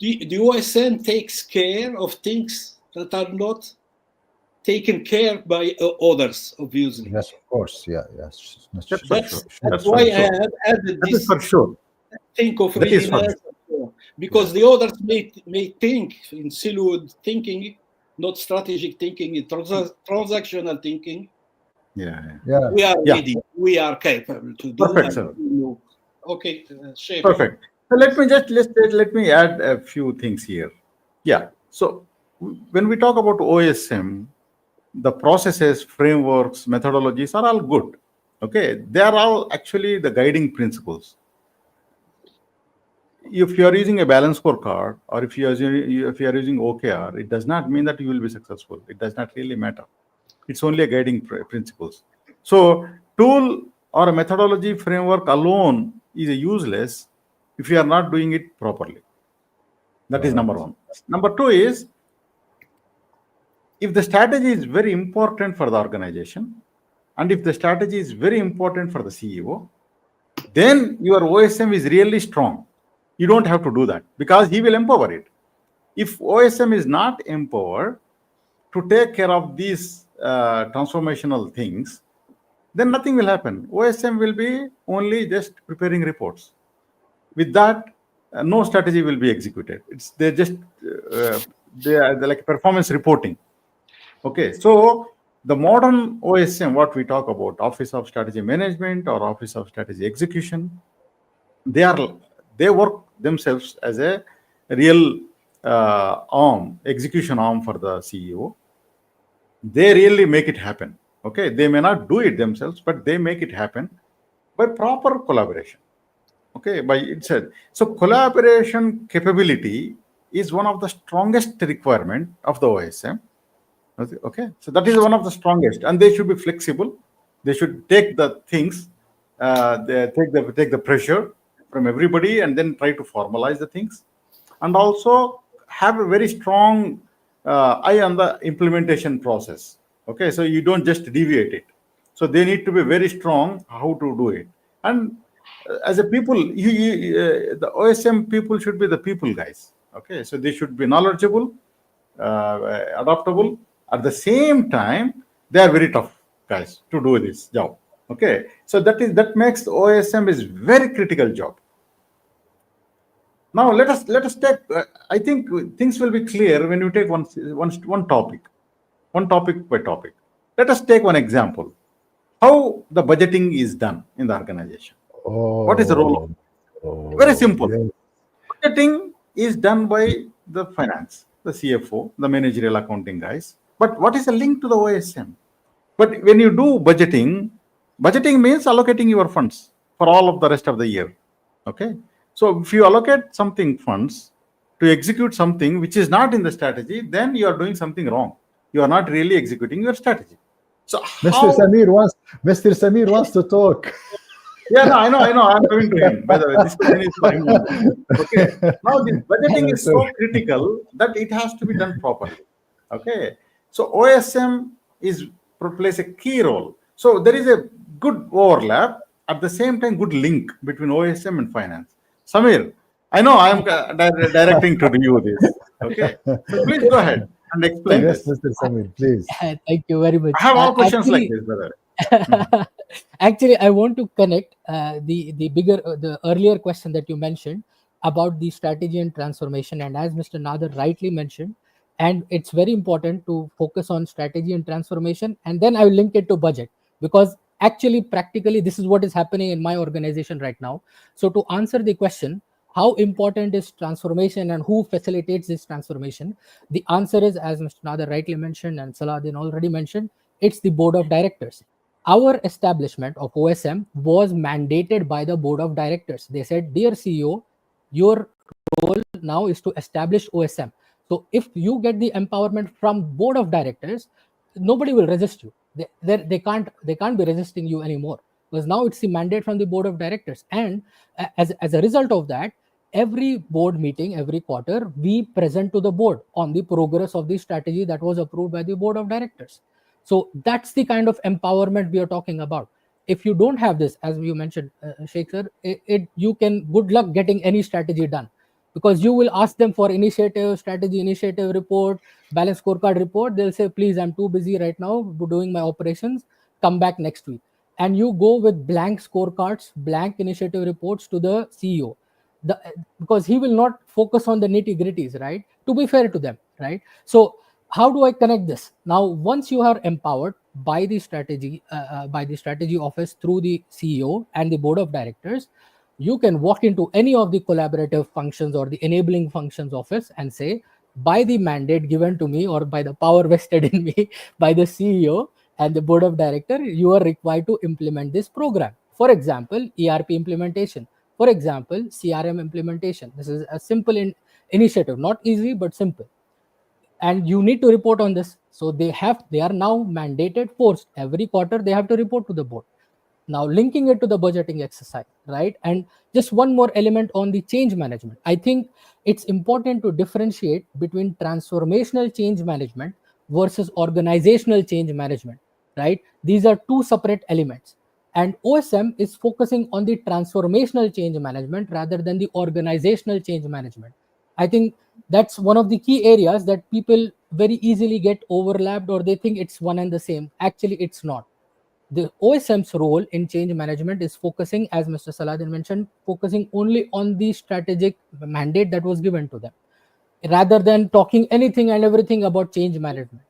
The OSM takes care of things that are not taken care by others, obviously. Yes, of course. Yeah, yes. That's why I have added this. For sure. Think of readiness, because the others may think in siloed thinking, not strategic thinking, in transactional thinking. We are ready. We are capable to do. Perfect, sir. Okay, Sheikh. Perfect. So let me add a few things here. So when we talk about OSM, the processes, frameworks, methodologies are all good. Okay, they are all actually the guiding principles. If you are using a balance scorecard or if you are using OKR, it does not mean that you will be successful. It does not really matter. It's only a guiding principles. So tool or a methodology framework alone is useless if you are not doing it properly. That is number one. Number two is, if the strategy is very important for the organization and if the strategy is very important for the CEO, then your OSM is really strong. You don't have to do that because he will empower it. If OSM is not empowered to take care of these transformational things, then nothing will happen. OSM will be only just preparing reports. With that, no strategy will be executed. They are like performance reporting. Okay, so the modern OSM, what we talk about, Office of Strategy Management or Office of Strategy Execution, they work themselves as a real execution arm for the CEO. They really make it happen. Okay, they may not do it themselves, but they make it happen by proper collaboration. Okay, by itself. So collaboration capability is one of the strongest requirement of the OSM. Okay, so that is one of the strongest, and they should be flexible. They should take the things, they take the pressure from everybody, and then try to formalize the things, and also have a very strong eye on the implementation process. Okay, so you don't just deviate it. So they need to be very strong how to do it. And as a people, the OSM people should be the people guys. Okay, so they should be knowledgeable, adaptable. At the same time, they are very tough guys to do this job. Okay, so that makes the OSM is very critical job. Now let us take. I think things will be clear when you take one topic by topic. Let us take one example. How the budgeting is done in the organization. What is the role of? Very simple. Yes. Budgeting is done by the finance, the CFO, the managerial accounting guys. But what is the link to the OSM? But when you do budgeting, budgeting means allocating your funds for all of the rest of the year. Okay. So if you allocate something funds to execute something which is not in the strategy, then you are doing something wrong. You are not really executing your strategy. So Mr. Samir wants to talk. Yeah, no, I know. I'm going to him. By the way, this question is for him only. Okay. Now, the budgeting is so critical that it has to be done properly. Okay. So, OSM plays a key role. So, there is a good overlap. At the same time, good link between OSM and finance. Samir, I know I am directing to you this. Okay. So, please go ahead and explain Yes, this. Mr. Samir, please. Thank you very much. I have all questions like Actually, this, brother. actually, I want to connect the earlier question that you mentioned about the strategy and transformation, and as Mr. Nader rightly mentioned, and it's very important to focus on strategy and transformation, and then I will link it to budget, because actually practically this is what is happening in my organization right now. So to answer the question, how important is transformation and who facilitates this transformation, the answer is, as Mr. Nader rightly mentioned and Saladin already mentioned, it's the board of directors. Our establishment of OSM was mandated by the board of directors. They said, dear CEO, your role now is to establish OSM. So if you get the empowerment from board of directors, nobody will resist you. They can't be resisting you anymore, because now it's the mandate from the board of directors. And as a result of that, every board meeting, every quarter, we present to the board on the progress of the strategy that was approved by the board of directors. So that's the kind of empowerment we are talking about. If you don't have this, as you mentioned, Sheikh sir, you can good luck getting any strategy done, because you will ask them for strategy initiative report, balance scorecard report. They'll say, please, I'm too busy right now doing my operations. Come back next week. And you go with blank scorecards, blank initiative reports to the CEO. Because he will not focus on the nitty-gritties, right? To be fair to them, right? So how do I connect this? Now, once you are empowered by the strategy office through the CEO and the board of directors, you can walk into any of the collaborative functions or the enabling functions office and say, by the mandate given to me or by the power vested in me by the CEO and the board of director, you are required to implement this program. For example, ERP implementation. For example, CRM implementation. This is a simple initiative, not easy, but simple. And you need to report on this. So they are now mandated, forced. Every quarter, they have to report to the board. Now, linking it to the budgeting exercise, right? And just one more element on the change management. I think it's important to differentiate between transformational change management versus organizational change management, right? These are two separate elements. And OSM is focusing on the transformational change management rather than the organizational change management. I think that's one of the key areas that people very easily get overlapped, or they think it's one and the same. Actually, it's not. The OSM's role in change management is focusing, as Mr. Saladin mentioned, focusing only on the strategic mandate that was given to them, rather than talking anything and everything about change management,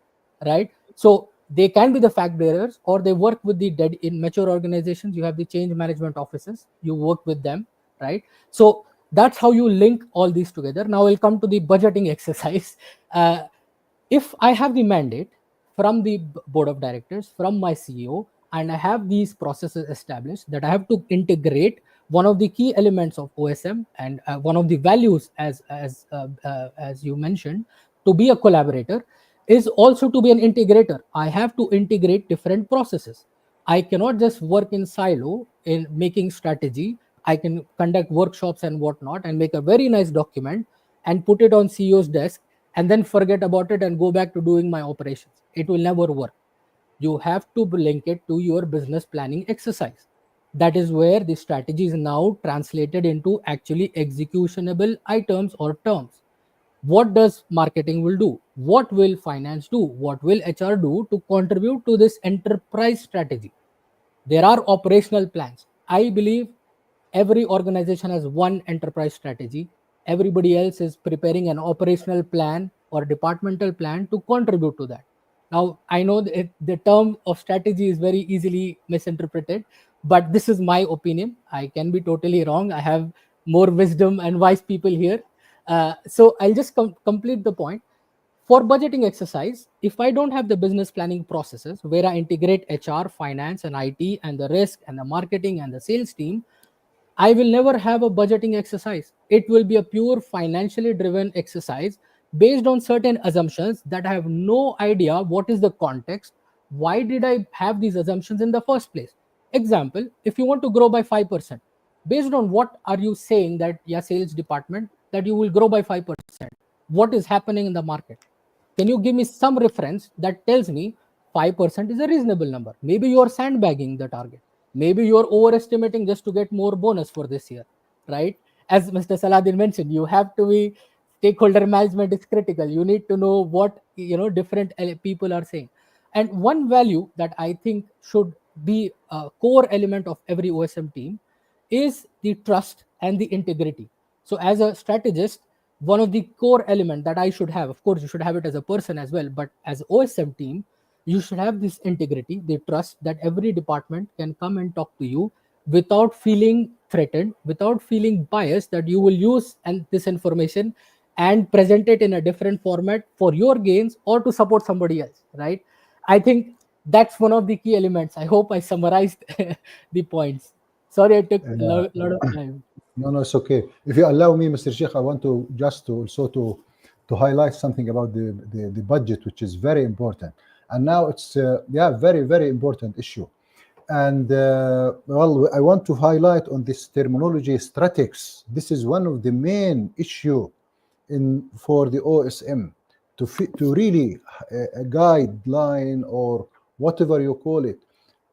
right? So they can be the fact bearers, or they work with in mature organizations. You have the change management offices, you work with them, right? So that's how you link all these together. Now I'll come to the budgeting exercise. If I have the mandate from the board of directors, from my CEO, and I have these processes established that I have to integrate, one of the key elements of OSM and one of the values, as you mentioned, to be a collaborator is also to be an integrator. I have to integrate different processes. I cannot just work in silo in making strategy. I can conduct workshops and whatnot and make a very nice document and put it on CEO's desk and then forget about it and go back to doing my operations. It will never work. You have to link it to your business planning exercise. That is where the strategy is now translated into actually executionable items or terms. What does marketing will do? What will finance do? What will HR do to contribute to this enterprise strategy? There are operational plans. I believe every organization has one enterprise strategy. Everybody else is preparing an operational plan or departmental plan to contribute to that. Now, I know the term of strategy is very easily misinterpreted, but this is my opinion. I can be totally wrong. I have more wisdom and wise people here. So I'll just complete the point. For budgeting exercise, if I don't have the business planning processes where I integrate HR, finance, and IT, and the risk, and the marketing, and the sales team, I will never have a budgeting exercise. It will be a pure financially driven exercise based on certain assumptions that I have no idea what is the context. Why did I have these assumptions in the first place? Example, if you want to grow by 5%, based on what are you saying that your sales department that you will grow by 5%? What is happening in the market? Can you give me some reference that tells me 5% is a reasonable number? Maybe you are sandbagging the target. Maybe you are overestimating just to get more bonus for this year, right? As Mr. Saladin mentioned, you have to be stakeholder management is critical. You need to know what different people are saying. And one value that I think should be a core element of every OSM team is the trust and the integrity. So as a strategist, one of the core element that I should have, of course, you should have it as a person as well, but as OSM team, you should have this integrity, the trust that every department can come and talk to you without feeling threatened, without feeling biased that you will use this information and present it in a different format for your gains or to support somebody else, right? I think that's one of the key elements. I hope I summarized the points. Sorry, I took a lot of time. No, it's okay. If you allow me, Mr. Sheikh, I want to just to also to highlight something about the budget, which is very important. And now it's very, very important issue. And well, I want to highlight on this terminology, stratix. This is one of the main issue for the OSM to really a guideline or whatever you call it,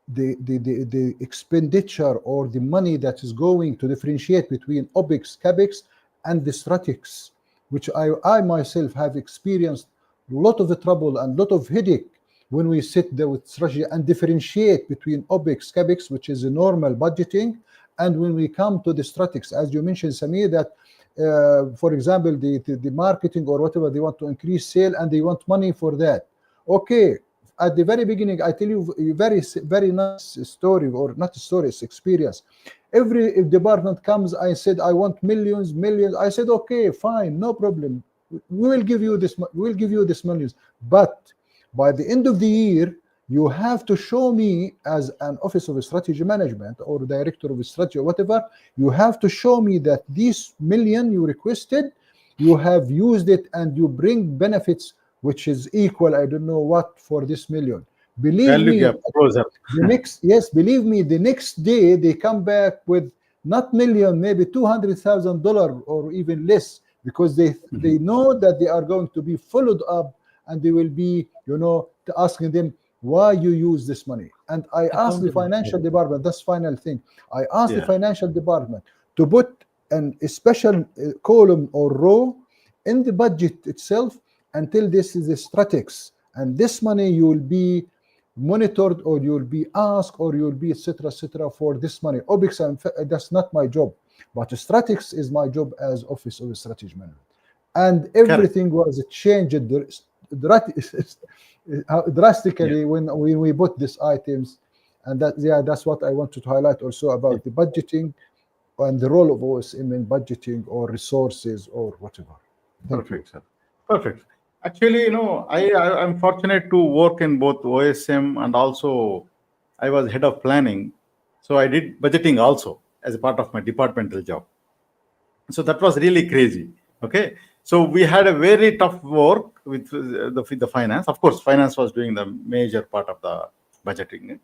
the expenditure or the money that is going to differentiate between OPEX, CAPEX, and the stratix, which I myself have experienced a lot of the trouble and a lot of headache when we sit there with strategy and differentiate between OPEX, CAPEX, which is a normal budgeting, and when we come to the stratix, as you mentioned, Samir, that for example, the marketing or whatever, they want to increase sale and they want money for that. Okay, at the very beginning, I tell you a very, very nice story, or not a story, it's experience. Every department comes, I said, I want millions. I said, okay, fine, no problem. We will give you this. We'll give you this millions. But by the end of the year, you have to show me as an office of strategy management or director of strategy or whatever, you have to show me that this million you requested, you have used it and you bring benefits which is equal, I don't know what, for this million. Believe me, believe me, the next day they come back with not million, maybe $200,000 or even less, because they know that they are going to be followed up and they will be, asking them why you use this money. And I asked the financial department, that's final thing. I asked the financial department to put a special column or row in the budget itself until this is the stratix, and this money you will be monitored or you will be asked or you will be etc for this money. OPEX, that's not my job, but stratix is my job as office of strategy management. And everything was changed drastically when we put these items, and that's what I wanted to highlight also about the budgeting and the role of OSM in budgeting or resources or whatever. Perfect, sir. Perfect. Actually, I'm fortunate to work in both OSM and also I was head of planning. So I did budgeting also as a part of my departmental job. So that was really crazy. Okay. So we had a very tough work with the finance. Of course, finance was doing the major part of the budgeting.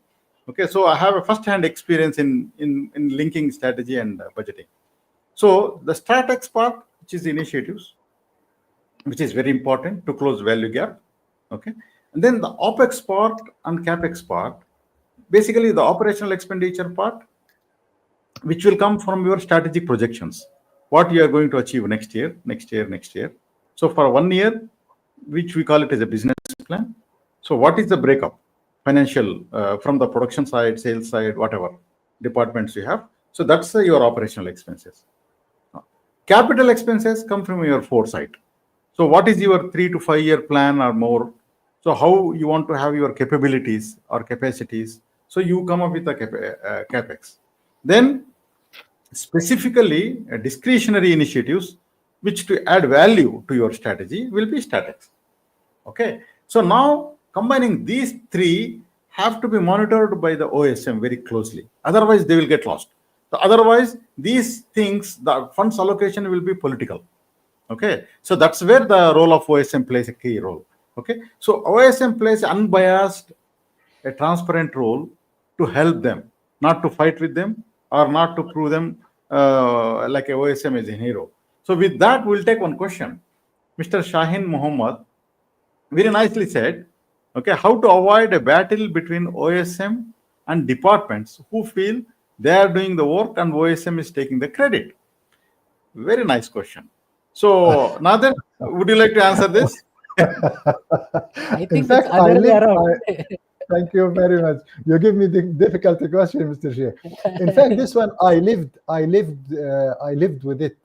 Okay. So I have a first-hand experience in linking strategy and budgeting. So the StratX part, which is the initiatives, which is very important to close value gap. Okay. And then the OPEX part and CAPEX part, basically the operational expenditure part, which will come from your strategic projections. What you are going to achieve next year. So for 1 year, which we call it as a business plan. So what is the breakup? financial, from the production side, sales side, whatever departments you have. So that's your operational expenses. Capital expenses come from your foresight. So what is your 3 to 5 year plan or more? So how you want to have your capabilities or capacities? So you come up with a capex. Then specifically discretionary initiatives which to add value to your strategy will be statex. Okay. So now combining these three have to be monitored by the OSM very closely. Otherwise, they will get lost. So otherwise, these things, the funds allocation will be political. Okay. So that's where the role of OSM plays a key role. Okay. So OSM plays unbiased, a transparent role to help them, not to fight with them or not to prove them like a OSM is a hero. So with that, we'll take one question. Mr. Shaheen Muhammad very nicely said, okay, how to avoid a battle between OSM and departments who feel they are doing the work and OSM is taking the credit. Very nice question. So, Nader, would you like to answer this? I think In fact, it's other way around. Thank you very much. You give me the difficult question, Mr. Sheikh. In fact, this one I lived with it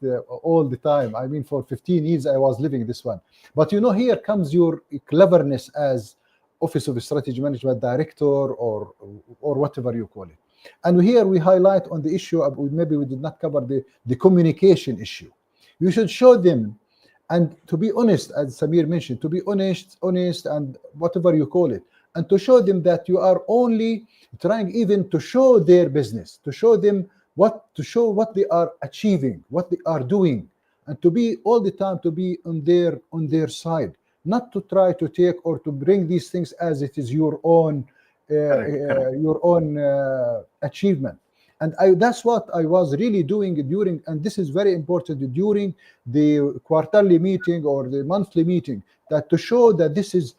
all the time. I mean, for 15 years I was living this one. But you know, here comes your cleverness as Office of Strategy Management Director or whatever you call it. And here we highlight on the issue of, maybe we did not cover the communication issue. You should show them, and to be honest, as Samir mentioned, to be honest, and whatever you call it, and to show them that you are only trying even to show their business, to show them what they are achieving, what they are doing, and to be all the time to be on their side, not to try to take or to bring these things as it is your own achievement. And that's what I was really doing during, and this is very important, during the quarterly meeting or the monthly meeting, that to show that this is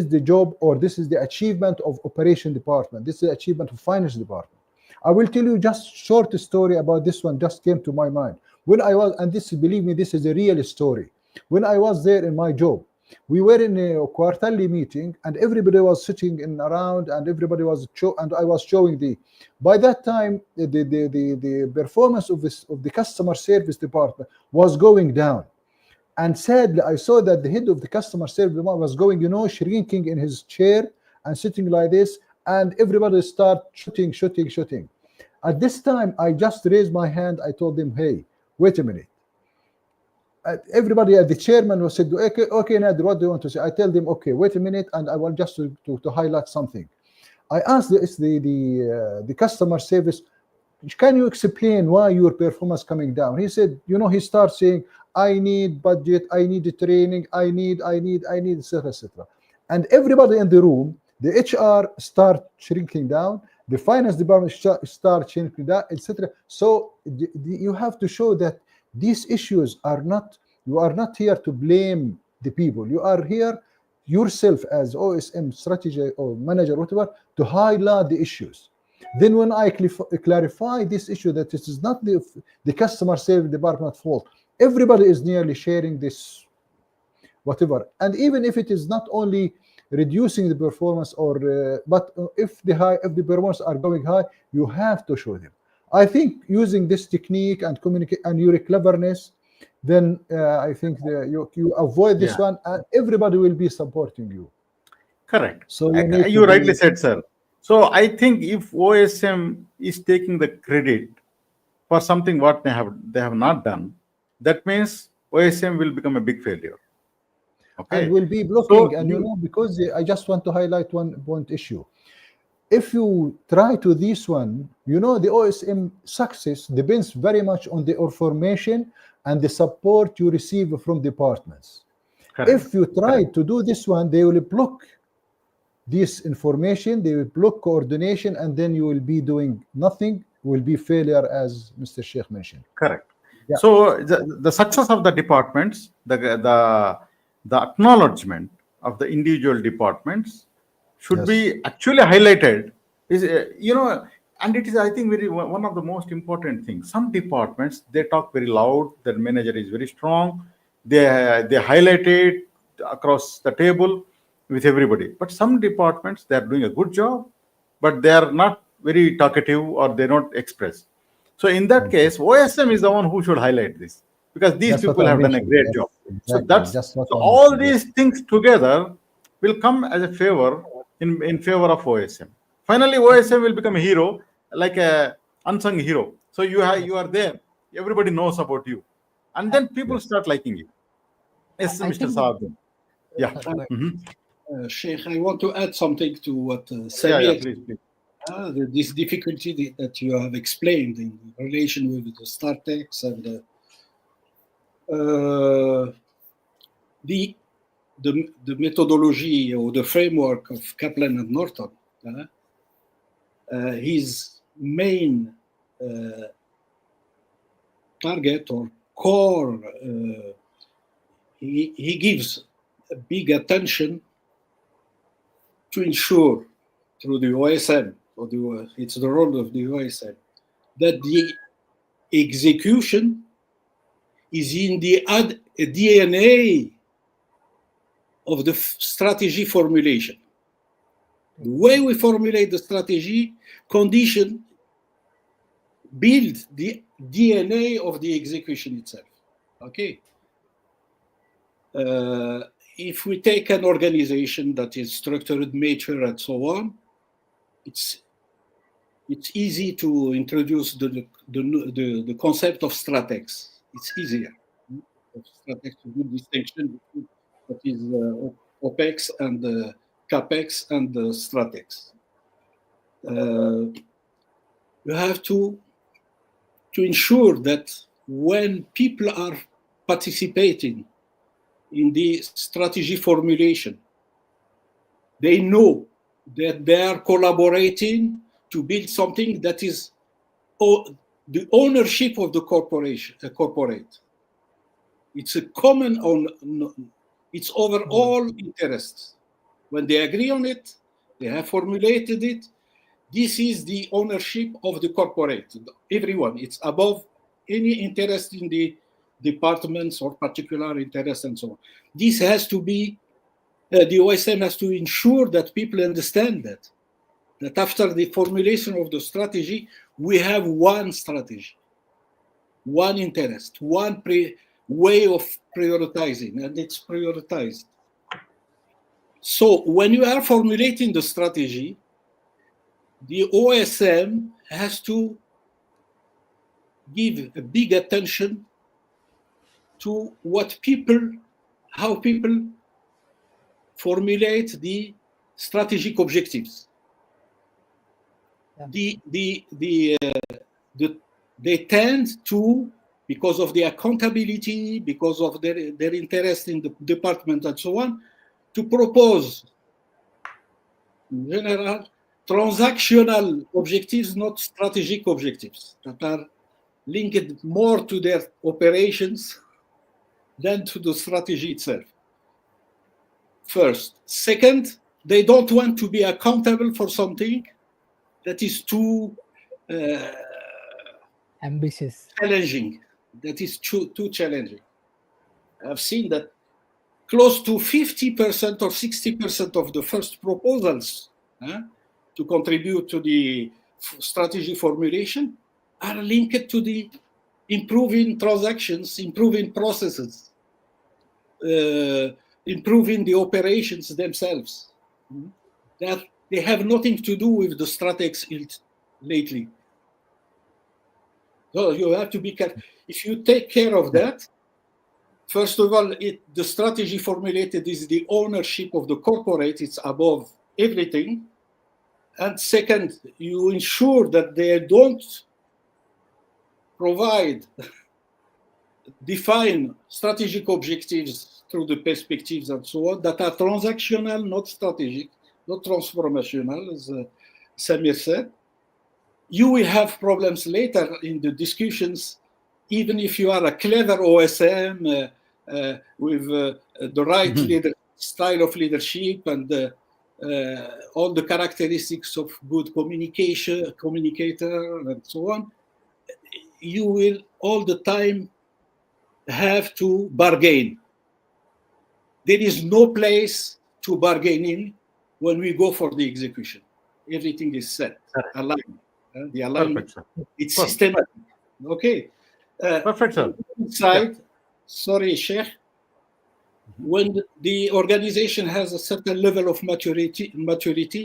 the job or this is the achievement of operation department, this is the achievement of finance department. I will tell you just short story about this one, just came to my mind. When I was, and this, believe me, this is a real story. When I was there in my job, we were in a quarterly meeting and everybody was sitting in around and everybody was and I was showing by that time the performance of the customer service department was going down. And sadly, I saw that the head of the customer service department was going, shrinking in his chair and sitting like this, and everybody start shooting. At this time, I just raised my hand. I told them, hey, wait a minute. Everybody, the chairman was said, okay, Nader, what do you want to say? I tell them, okay, wait a minute, and I want just to highlight something. I asked the customer service, can you explain why your performance coming down? He said, he starts saying, I need budget, I need training, I need, etc., etc. And everybody in the room, the HR start shrinking down, the finance department start shrinking down, etc. So you have to show that these issues are not, you are not here to blame the people. You are here yourself as OSM strategy or manager, whatever, to highlight the issues. Then when I clarify this issue, that this is not the customer service department fault, everybody is nearly sharing this, whatever. And even if it is not only reducing the performance or, but if the performance are going high, you have to show them. I think using this technique and communicate and your cleverness, then I think you avoid this one, and everybody will be supporting you. Correct. So you rightly said, sir. So I think if OSM is taking the credit for something what they have not done, that means OSM will become a big failure. Okay. And will be blocking. So, and because I just want to highlight one point issue. If you try to this one, the OSM success depends very much on the information and the support you receive from departments. Correct. If you try to do this one, they will block this information, they will block coordination, and then you will be doing nothing, will be failure, as Mr. Sheikh mentioned. Correct. Yeah. So the success of the departments, the acknowledgement of the individual departments should be actually highlighted. Is and it is, I think, one of the most important things. Some departments, they talk very loud. Their manager is very strong. They highlight it across the table. with everybody. But some departments, they are doing a good job, but they are not very talkative or they don't express. So in that case, OSM is the one who should highlight this, because these That's what people I have done a mentioned. great Yes, job. exactly. Just what So I all mentioned. these things together will come as a favor in favor of OSM. Finally, OSM will become a hero, like a unsung hero. So you are there. Everybody knows about you, and then people Yes. start liking you. Yes, I Mr. think Saad. Yeah. sorry, go ahead. Mhm. Sheikh, I want to add something to what Yeah, Samir, please. this difficulty that you have explained in relation with the StarTex and the methodology or the framework of Kaplan and Norton. His main target or core, he gives a big attention to ensure through the OSM, it's the role of the OSM, that the execution is in the DNA of the strategy formulation. The way we formulate the strategy condition build the DNA of the execution itself. Okay. If we take an organization that is structured, mature, and so on, it's easy to introduce the concept of STRATEX. It's easier. STRATEX is a good distinction between what is OPEX and CAPEX and STRATEX. You have to ensure that when people are participating in the strategy formulation, they know that they are collaborating to build something that is the ownership of the corporate. It's a common it's over all interests. When they agree on it, they have formulated it. This is the ownership of the corporate. Everyone, it's above any interest in the departments or particular interest and so on. This has to be, the OSM has to ensure that people understand that after the formulation of the strategy, we have one strategy, one interest, one way of prioritizing, and it's prioritized. So when you are formulating the strategy, the OSM has to give a big attention to how people formulate the strategic objectives. Yeah. They tend to, because of the accountability, because of their interest in the department and so on, to propose, in general, transactional objectives, not strategic objectives, that are linked more to their operations than to the strategy itself. First. Second, they don't want to be accountable for something that is too ambitious, challenging, that is too challenging. I've seen that close to 50% or 60% of the first proposals to contribute to the strategy formulation are linked to the improving transactions, improving processes, improving the operations themselves. That they have nothing to do with the STRATEX lately. So you have to be careful. If you take care of that, first of all, the strategy formulated is the ownership of the corporate. It's above everything. And second, you ensure that they don't define strategic objectives through the perspectives and so on that are transactional, not strategic, not transformational, as Samir said. You will have problems later in the discussions, even if you are a clever OSM with the right style of leadership and all the characteristics of good communicator and so on. You will all the time have to bargain. There is no place to bargain in when we go for the execution. Everything is set, Correct. aligned. The alignment, Perfect, sir. it's Perfect. systematic. Okay. Perfect, sir. Side, sorry, Sheikh. When the organization has a certain level of maturity,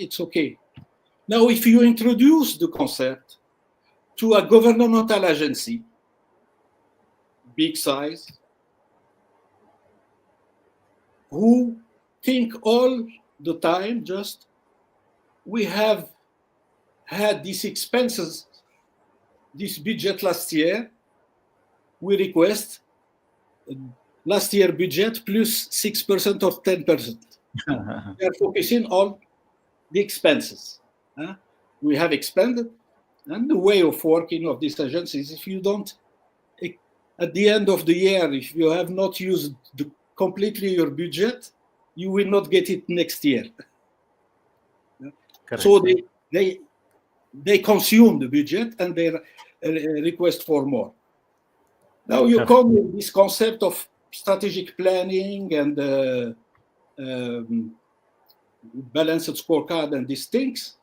it's okay. Now, if you introduce the concept to a governmental agency, big size, who think all the time just, we have had these expenses, this budget last year, we request last year budget plus 6% or 10%. They are focusing on the expenses. We have expended, and the way of working of these agencies, if you don't, at the end of the year, if you have not used completely your budget, you will not get it next year. Correct. So they consume the budget and they request for more. Now you come with this concept of strategic planning and balanced scorecard and these things.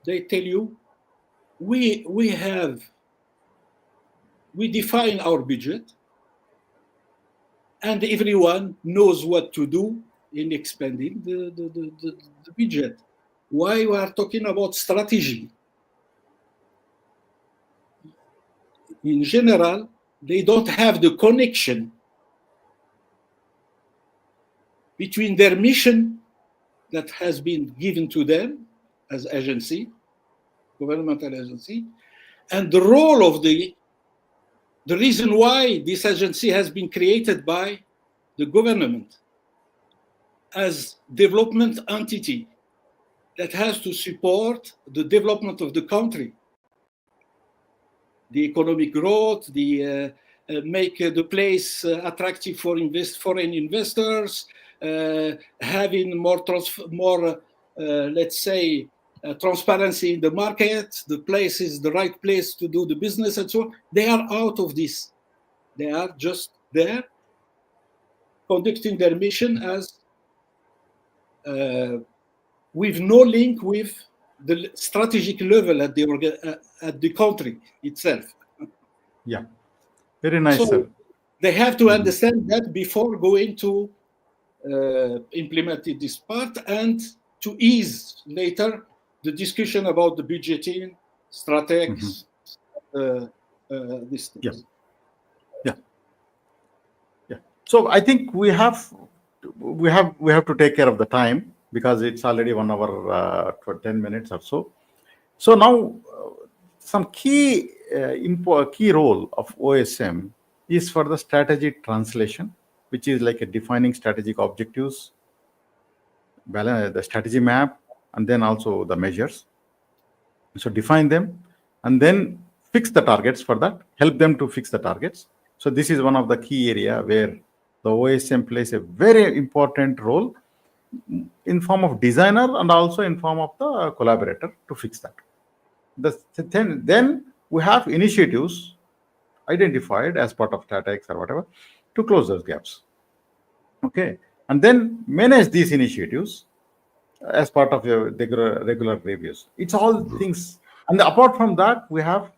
They tell you, we define our budget, and everyone knows what to do in expanding the budget. Why we are talking about strategy? In general, they don't have the connection between their mission that has been given to them as agency, governmental agency, and the role of the reason why this agency has been created by the government as development entity that has to support the development of the country, the economic growth, the make the place attractive for foreign investors, having more let's say, transparency in the market. The place is the right place to do the business and so on. They are out of this. They are just there conducting their mission as with no link with the strategic level at the country itself. Yeah, very nice, so sir. They have to understand that before going to implement this part, and to ease later the discussion about the budgeting, strategies, these things. Yeah. So I think we have to take care of the time, because it's already 1 hour for 10 minutes or so. So now some key role of OSM is for the strategy translation, which is like a defining strategic objectives, the strategy map, and then also the measures. So define them and then fix the targets for that, help them to fix the targets. So this is one of the key area where the OSM plays a very important role in form of designer and also in form of the collaborator to fix that. Then we have initiatives identified as part of STAT-X or whatever to close those gaps. Okay, and then manage these initiatives as part of your regular reviews. It's all things. And apart from that, we have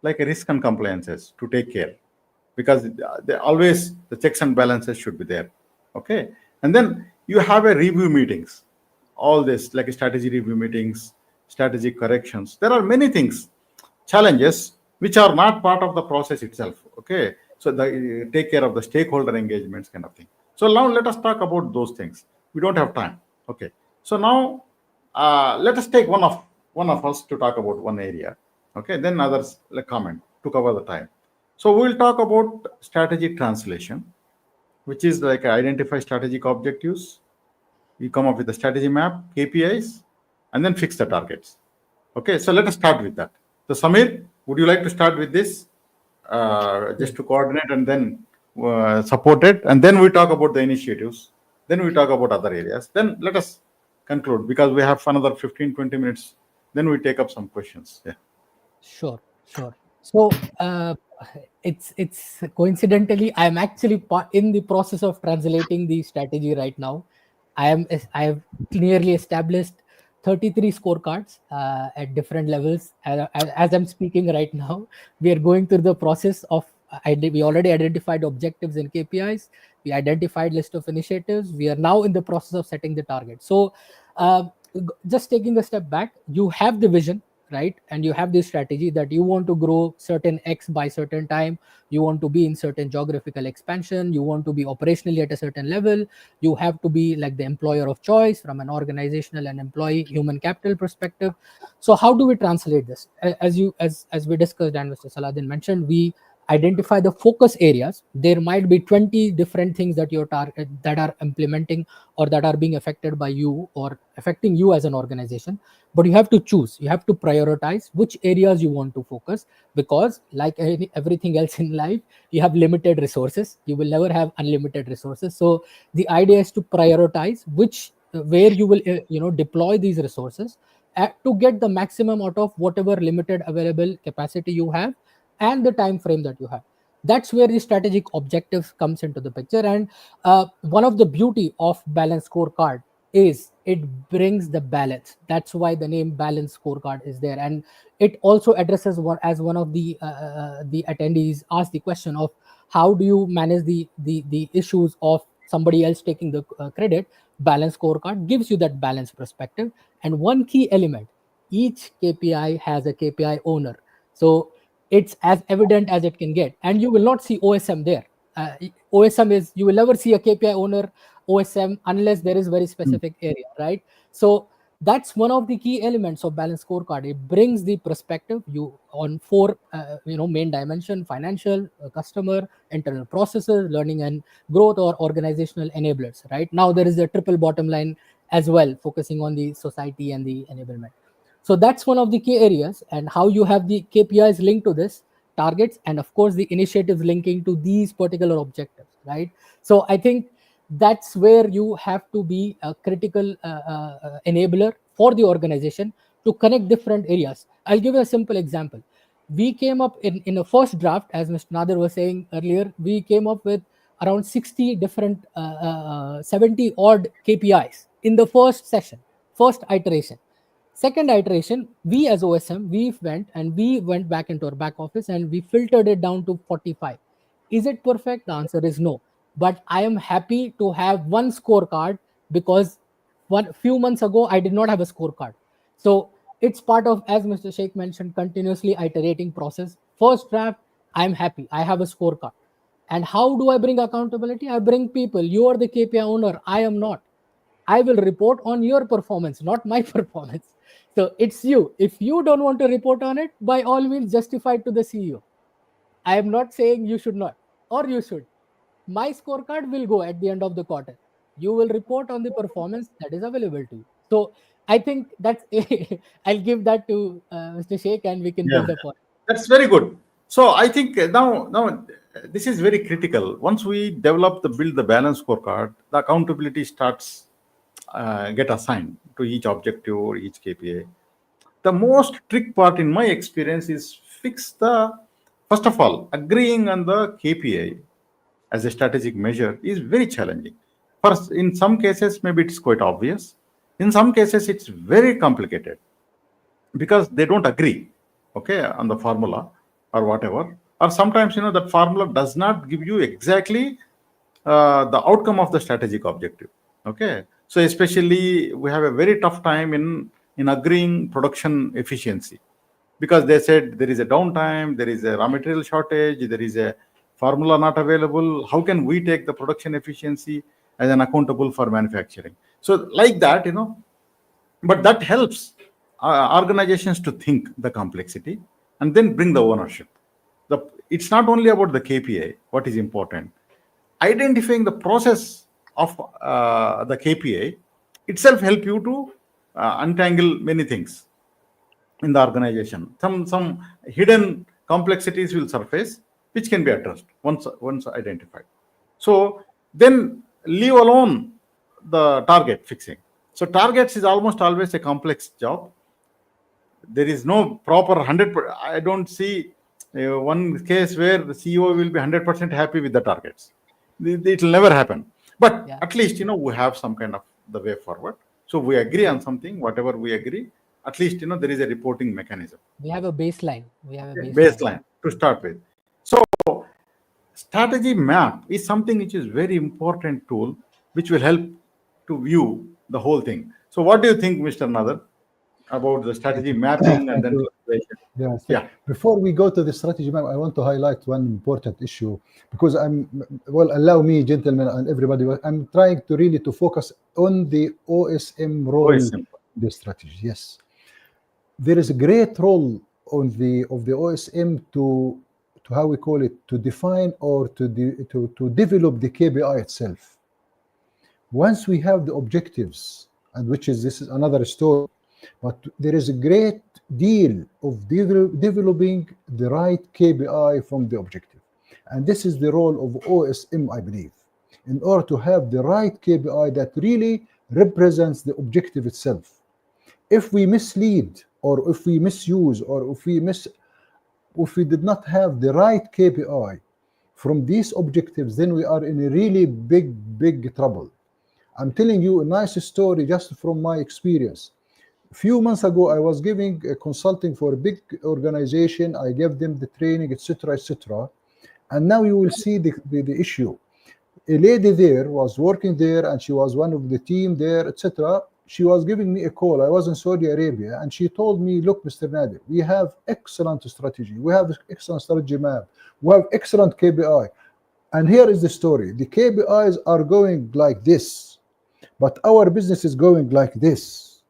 like a risk and compliances to take care, because always the checks and balances should be there. Okay, and then you have a review meetings, all this like a strategy review meetings, strategic corrections. There are many things, challenges which are not part of the process itself. Okay, so take care of the stakeholder engagements kind of thing. So now let us talk about those things. We don't have time. Okay, so now let us take one of us to talk about one area. Okay, then others comment to cover the time. So we'll talk about strategy translation, which is like identify strategic objectives. You come up with a strategy map, KPIs, and then fix the targets. Okay, so let us start with that. So Samir, would you like to start with this, just to coordinate and then support it, and then we talk about the initiatives, then we talk about other areas, then let us conclude, because we have another 15-20 minutes, then we take up some questions. Yeah. Sure. So it's coincidentally I'm actually in the process of translating the strategy right now. I have clearly established 33 scorecards at different levels. As I'm speaking right now, we are going through the process of. We already identified objectives and KPIs. We identified list of initiatives. We are now in the process of setting the target. So, just taking a step back, you have the vision, right? And you have this strategy that you want to grow certain X by certain time. You want to be in certain geographical expansion. You want to be operationally at a certain level. You have to be like the employer of choice from an organizational and employee human capital perspective. So how do we translate this? As we discussed and Mr. Saladin mentioned, we identify the focus areas. There might be 20 different things that you're that are implementing or that are being affected by you or affecting you as an organization, but you have to choose, you have to prioritize which areas you want to focus, because like everything else in life, you have limited resources. You will never have unlimited resources. So the idea is to prioritize which where you will deploy these resources to get the maximum out of whatever limited available capacity you have and the time frame that you have. That's where the strategic objectives comes into the picture. And one of the beauty of balanced scorecard is it brings the balance. That's why the name balanced scorecard is there. And it also addresses one of the attendees asked the question of how do you manage the issues of somebody else taking the credit. Balanced scorecard gives you that balanced perspective. And one key element, each KPI has a KPI owner. So it's as evident as it can get, and you will not see OSM there. OSM is, you will never see a KPI owner OSM unless there is very specific area, right? So that's one of the key elements of balanced scorecard. It brings the perspective you on four main dimension: financial, customer, internal processes, learning and growth, or organizational enablers. Right now there is a triple bottom line as well, focusing on the society and the enablement. So that's one of the key areas, and how you have the KPIs linked to this, targets, and of course the initiatives linking to these particular objectives, right? So I think that's where you have to be a critical enabler for the organization to connect different areas. I'll give you a simple example. We came up in a first draft, as Mr. Nadir was saying earlier, we came up with around 60 different 70 odd KPIs in the first session, first iteration. Second iteration, we as OSM, we went back into our back office and we filtered it down to 45. Is it perfect? The answer is no. But I am happy to have one scorecard, because one few months ago I did not have a scorecard. So it's part of, as Mr. Sheikh mentioned, continuously iterating process. First draft, I'm happy. I have a scorecard. And how do I bring accountability? I bring people. You are the KPI owner. I am not. I will report on your performance, not my performance. So it's you. If you don't want to report on it, by all means, justify it to the CEO. I am not saying you should not, or you should. My scorecard will go at the end of the quarter. You will report on the performance that is available to you. So I think that's I'll give that to Mr. Sheikh, and we can Yeah, build upon. that's very good. So I think now this is very critical. Once we build the balance scorecard, the accountability starts get assigned to each objective or each KPI. The most trick part in my experience is first of all, agreeing on the KPI as a strategic measure is very challenging. First, in some cases, maybe it's quite obvious. In some cases, it's very complicated because they don't agree, okay, on the formula or whatever. Or sometimes, that formula does not give you exactly the outcome of the strategic objective. Okay, so especially we have a very tough time in agreeing production efficiency, because they said there is a downtime, there is a raw material shortage, there is a formula not available. How can we take the production efficiency as an accountable for manufacturing? So like that, but that helps organizations to think the complexity and then bring the ownership. It's not only about the KPI. What is important? Identifying the process of the KPI itself help you to untangle many things in the organization. Some hidden complexities will surface, which can be addressed once identified. So then leave alone the target fixing. So targets is almost always a complex job. There is no proper 100%. I don't see one case where the CEO will be 100% happy with the targets. It will never happen. But Yeah. at least, we have some kind of the way forward. So we agree on something, whatever we agree, at least, there is a reporting mechanism. We have a baseline. Baseline to start with. So strategy map is something which is very important tool, which will help to view the whole thing. So what do you think, Mr. Nader, about the strategy mapping and then collaboration? Yes. Yeah. Before we go to the strategy map, I want to highlight one important issue because allow me, gentlemen, and everybody, I'm trying to really to focus on the OSM role OSM. in the strategy. Yes. There is a great role of the OSM to how we call it, to define or to develop the KPI itself. Once we have the objectives, and this is another story, but there is a great deal of developing the right KPI from the objective. And this is the role of OSM, I believe, in order to have the right KPI that really represents the objective itself. If we mislead, or if we misuse, or if we did not have the right KPI from these objectives, then we are in a really big trouble. I'm telling you a nice story just from my experience. A few months ago, I was giving a consulting for a big organization. I gave them the training, etc., etc. And now you will see the issue. A lady there was working there, and she was one of the team there, etc. She was giving me a call. I was in Saudi Arabia, and she told me, look, Mr. Nader, we have excellent strategy. We have excellent strategy map. We have excellent KPI. And here is the story. The KPIs are going like this, but our business is going like this.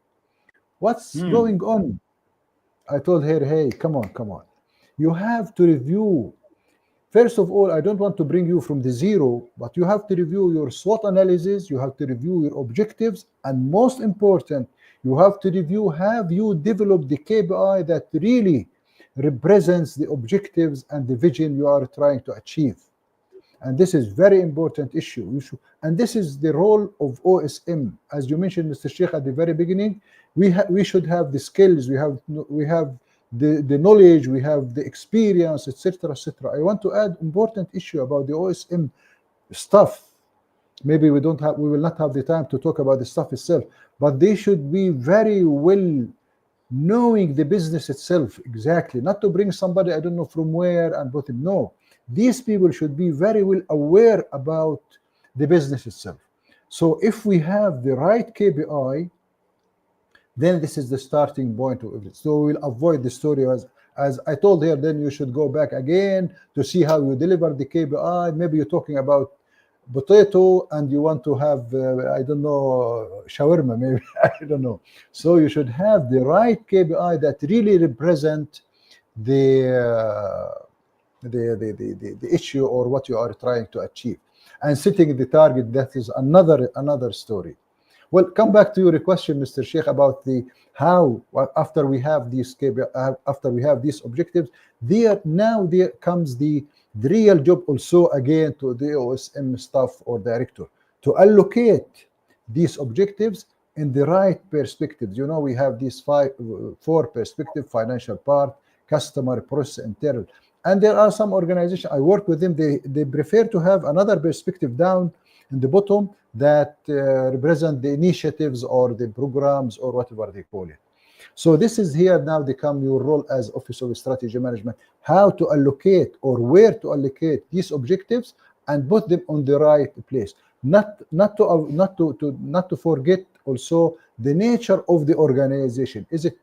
What's going on? I told her, hey, come on. You have to review. First of all, I don't want to bring you from the zero, but you have to review your SWOT analysis. You have to review your objectives. And most important, you have to review, have you developed the KPI that really represents the objectives and the vision you are trying to achieve? And this is very important issue. And this is the role of OSM. As you mentioned, Mr. Sheikh, at the very beginning, we should have the skills, we have the knowledge, we have the experience, etc., etc. I want to add important issue about the OSM stuff. Maybe we will not have the time to talk about the stuff itself, but they should be very well knowing the business itself exactly, not to bring somebody I don't know from where and put him. No, these people should be very well aware about the business itself. So if we have the right KPI, then this is the starting point of it. So we'll avoid the story as I told her. Then you should go back again to see how you deliver the KPI. Maybe you're talking about potato and you want to have I don't know, shawarma, maybe. I don't know. So you should have the right KPI that really represent the issue or what you are trying to achieve. And setting the target, that is another story. Well, come back to your question, Mr. Sheikh, about the how after we have these after we have these objectives, there comes the real job also again to the OSM staff or director to allocate these objectives in the right perspectives. You know, we have these four perspectives: financial part, customer, process, internal. And there are some organizations I work with them, they prefer to have another perspective down in the bottom that represent the initiatives or the programs or whatever they call it. So this is here now become your role as Office of Strategy Management, how to allocate or where to allocate these objectives and put them on the right place. Not to forget also the nature of the organization. Is it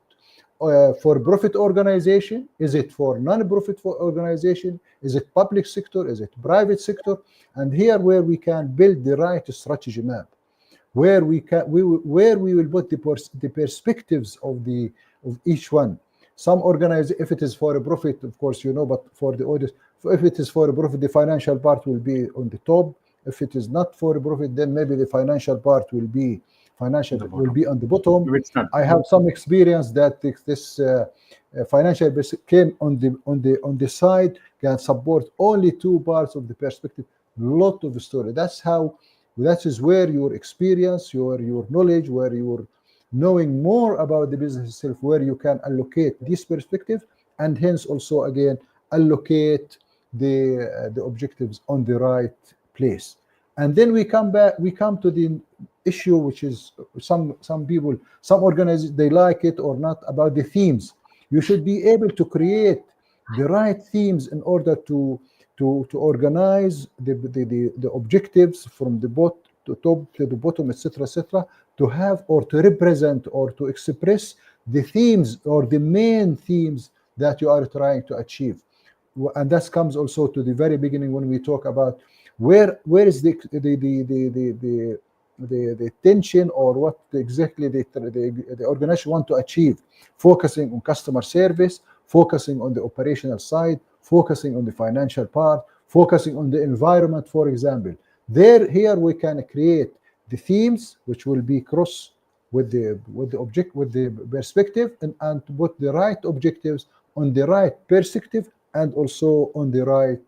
for profit organization? Is it for non-profit organization? Is it public sector? Is it private sector? And here where we can build the right strategy map, where we will put the perspectives of each one. Some organization, if it is for a profit, of course, you know, but for the audit, if it is for a profit, the financial part will be on the top. If it is not for a profit, then maybe the financial part will be on the bottom. I have some experience that this financial came on the side, can support only two parts of the perspective. Lot of the story. That is where your experience, your knowledge, where you're knowing more about the business itself, where you can allocate this perspective, and hence also again allocate the objectives on the right place. And then we come to the issue, which is some people, some organizations, they like it or not, about the themes. You should be able to create the right themes in order to organize the objectives from the top to the bottom, etc., to have or to represent or to express the themes or the main themes that you are trying to achieve. And that comes also to the very beginning when we talk about where is the tension, or what exactly the organization want to achieve, focusing on customer service, focusing on the operational side, focusing on the financial part, focusing on the environment, for example. Here we can create the themes which will be cross with the perspective, and to put the right objectives on the right perspective, and also on the right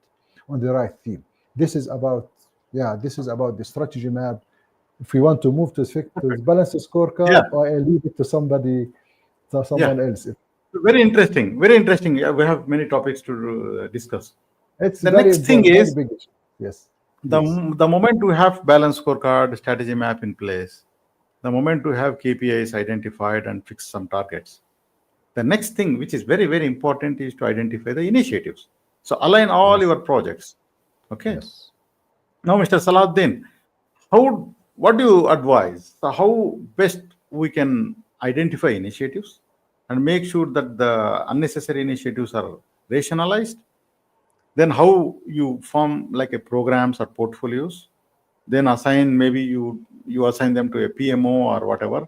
theme. This is about the strategy map. If we want to move to the balanced scorecard, or I leave it to someone else. Very interesting. Very interesting. Yeah, we have many topics to discuss. It's the next thing is, big issue. Yes. The moment we have balanced scorecard, strategy map in place, the moment we have KPIs identified and fix some targets, the next thing, which is very, very important, is to identify the initiatives. So align all your projects. Okay. Yes. Now, Mr. Salahuddin, what do you advise? So how best we can identify initiatives and make sure that the unnecessary initiatives are rationalized? Then how you form like a programs or portfolios? Then assign, maybe you assign them to a PMO or whatever.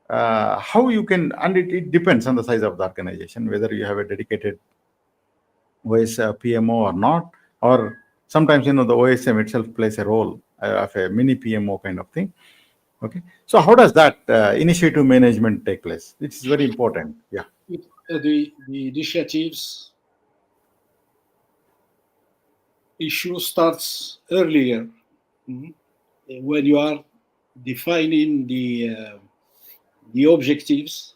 How you can, and it depends on the size of the organization, whether you have a dedicated PMO or not, or sometimes, the OSM itself plays a role of a mini PMO kind of thing. Okay. So how does that initiative management take place? It's very important. Yeah. The initiatives issue starts earlier, when you are defining the objectives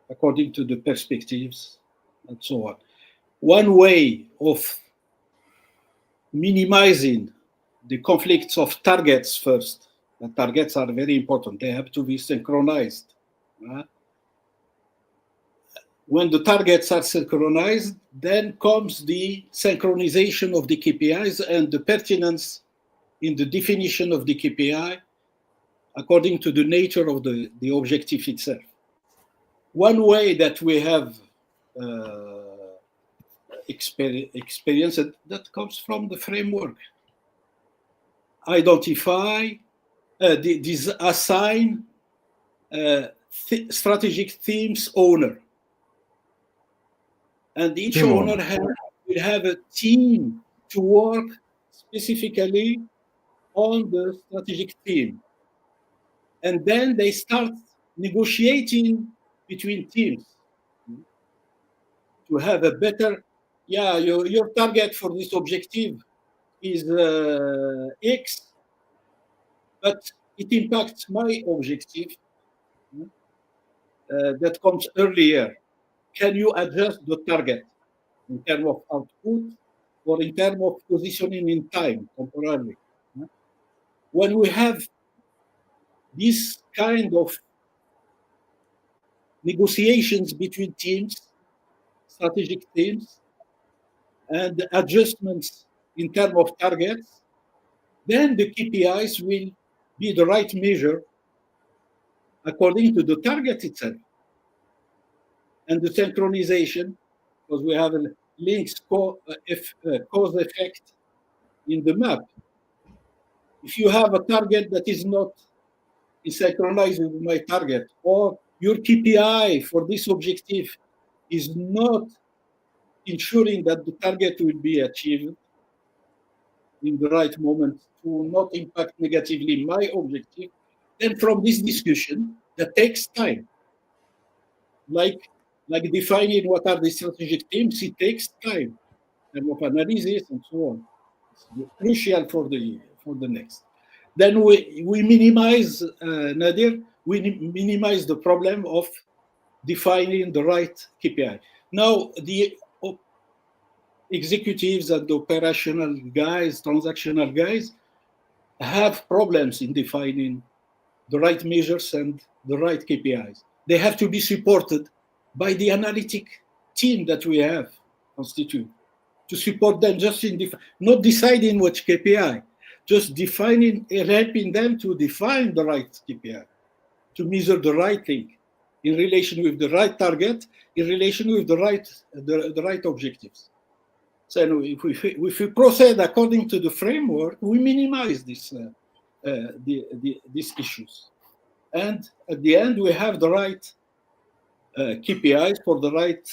according to the perspectives and so on. One way of minimizing the conflicts of targets first, and targets are very important, they have to be synchronized. When the targets are synchronized, then comes the synchronization of the KPIs and the pertinence in the definition of the KPI according to the nature of the objective itself. One way that we have experienced that comes from the framework. Identify, assign strategic themes owner. And each owner will have a team to work specifically on the strategic theme. And then they start negotiating between teams to have a better, your target for this objective is X, but it impacts my objective that comes earlier. Can you adjust the target in terms of output or in terms of positioning in time temporarily? When we have this kind of negotiations between teams, strategic teams, and adjustments in terms of targets, then the KPIs will be the right measure according to the target itself. And the synchronization, because we have a links cause effect in the map. If you have a target that is not synchronized with my target, or your KPI for this objective is not ensuring that the target will be achieved in the right moment to not impact negatively my objective, then from this discussion that takes time. Like defining what are the strategic themes, it takes time, and of analysis and so on. It's crucial for the next. Then we minimize, Nadir, we minimize the problem of defining the right KPI. Now, executives and operational guys, transactional guys, have problems in defining the right measures and the right KPIs. They have to be supported by the analytic team that we have constituted to support them just in not deciding which KPI, just defining, helping them to define the right KPI, to measure the right thing in relation with the right target, in relation with the right objectives. So if we proceed according to the framework, we minimize these issues. And at the end, we have the right KPIs for the right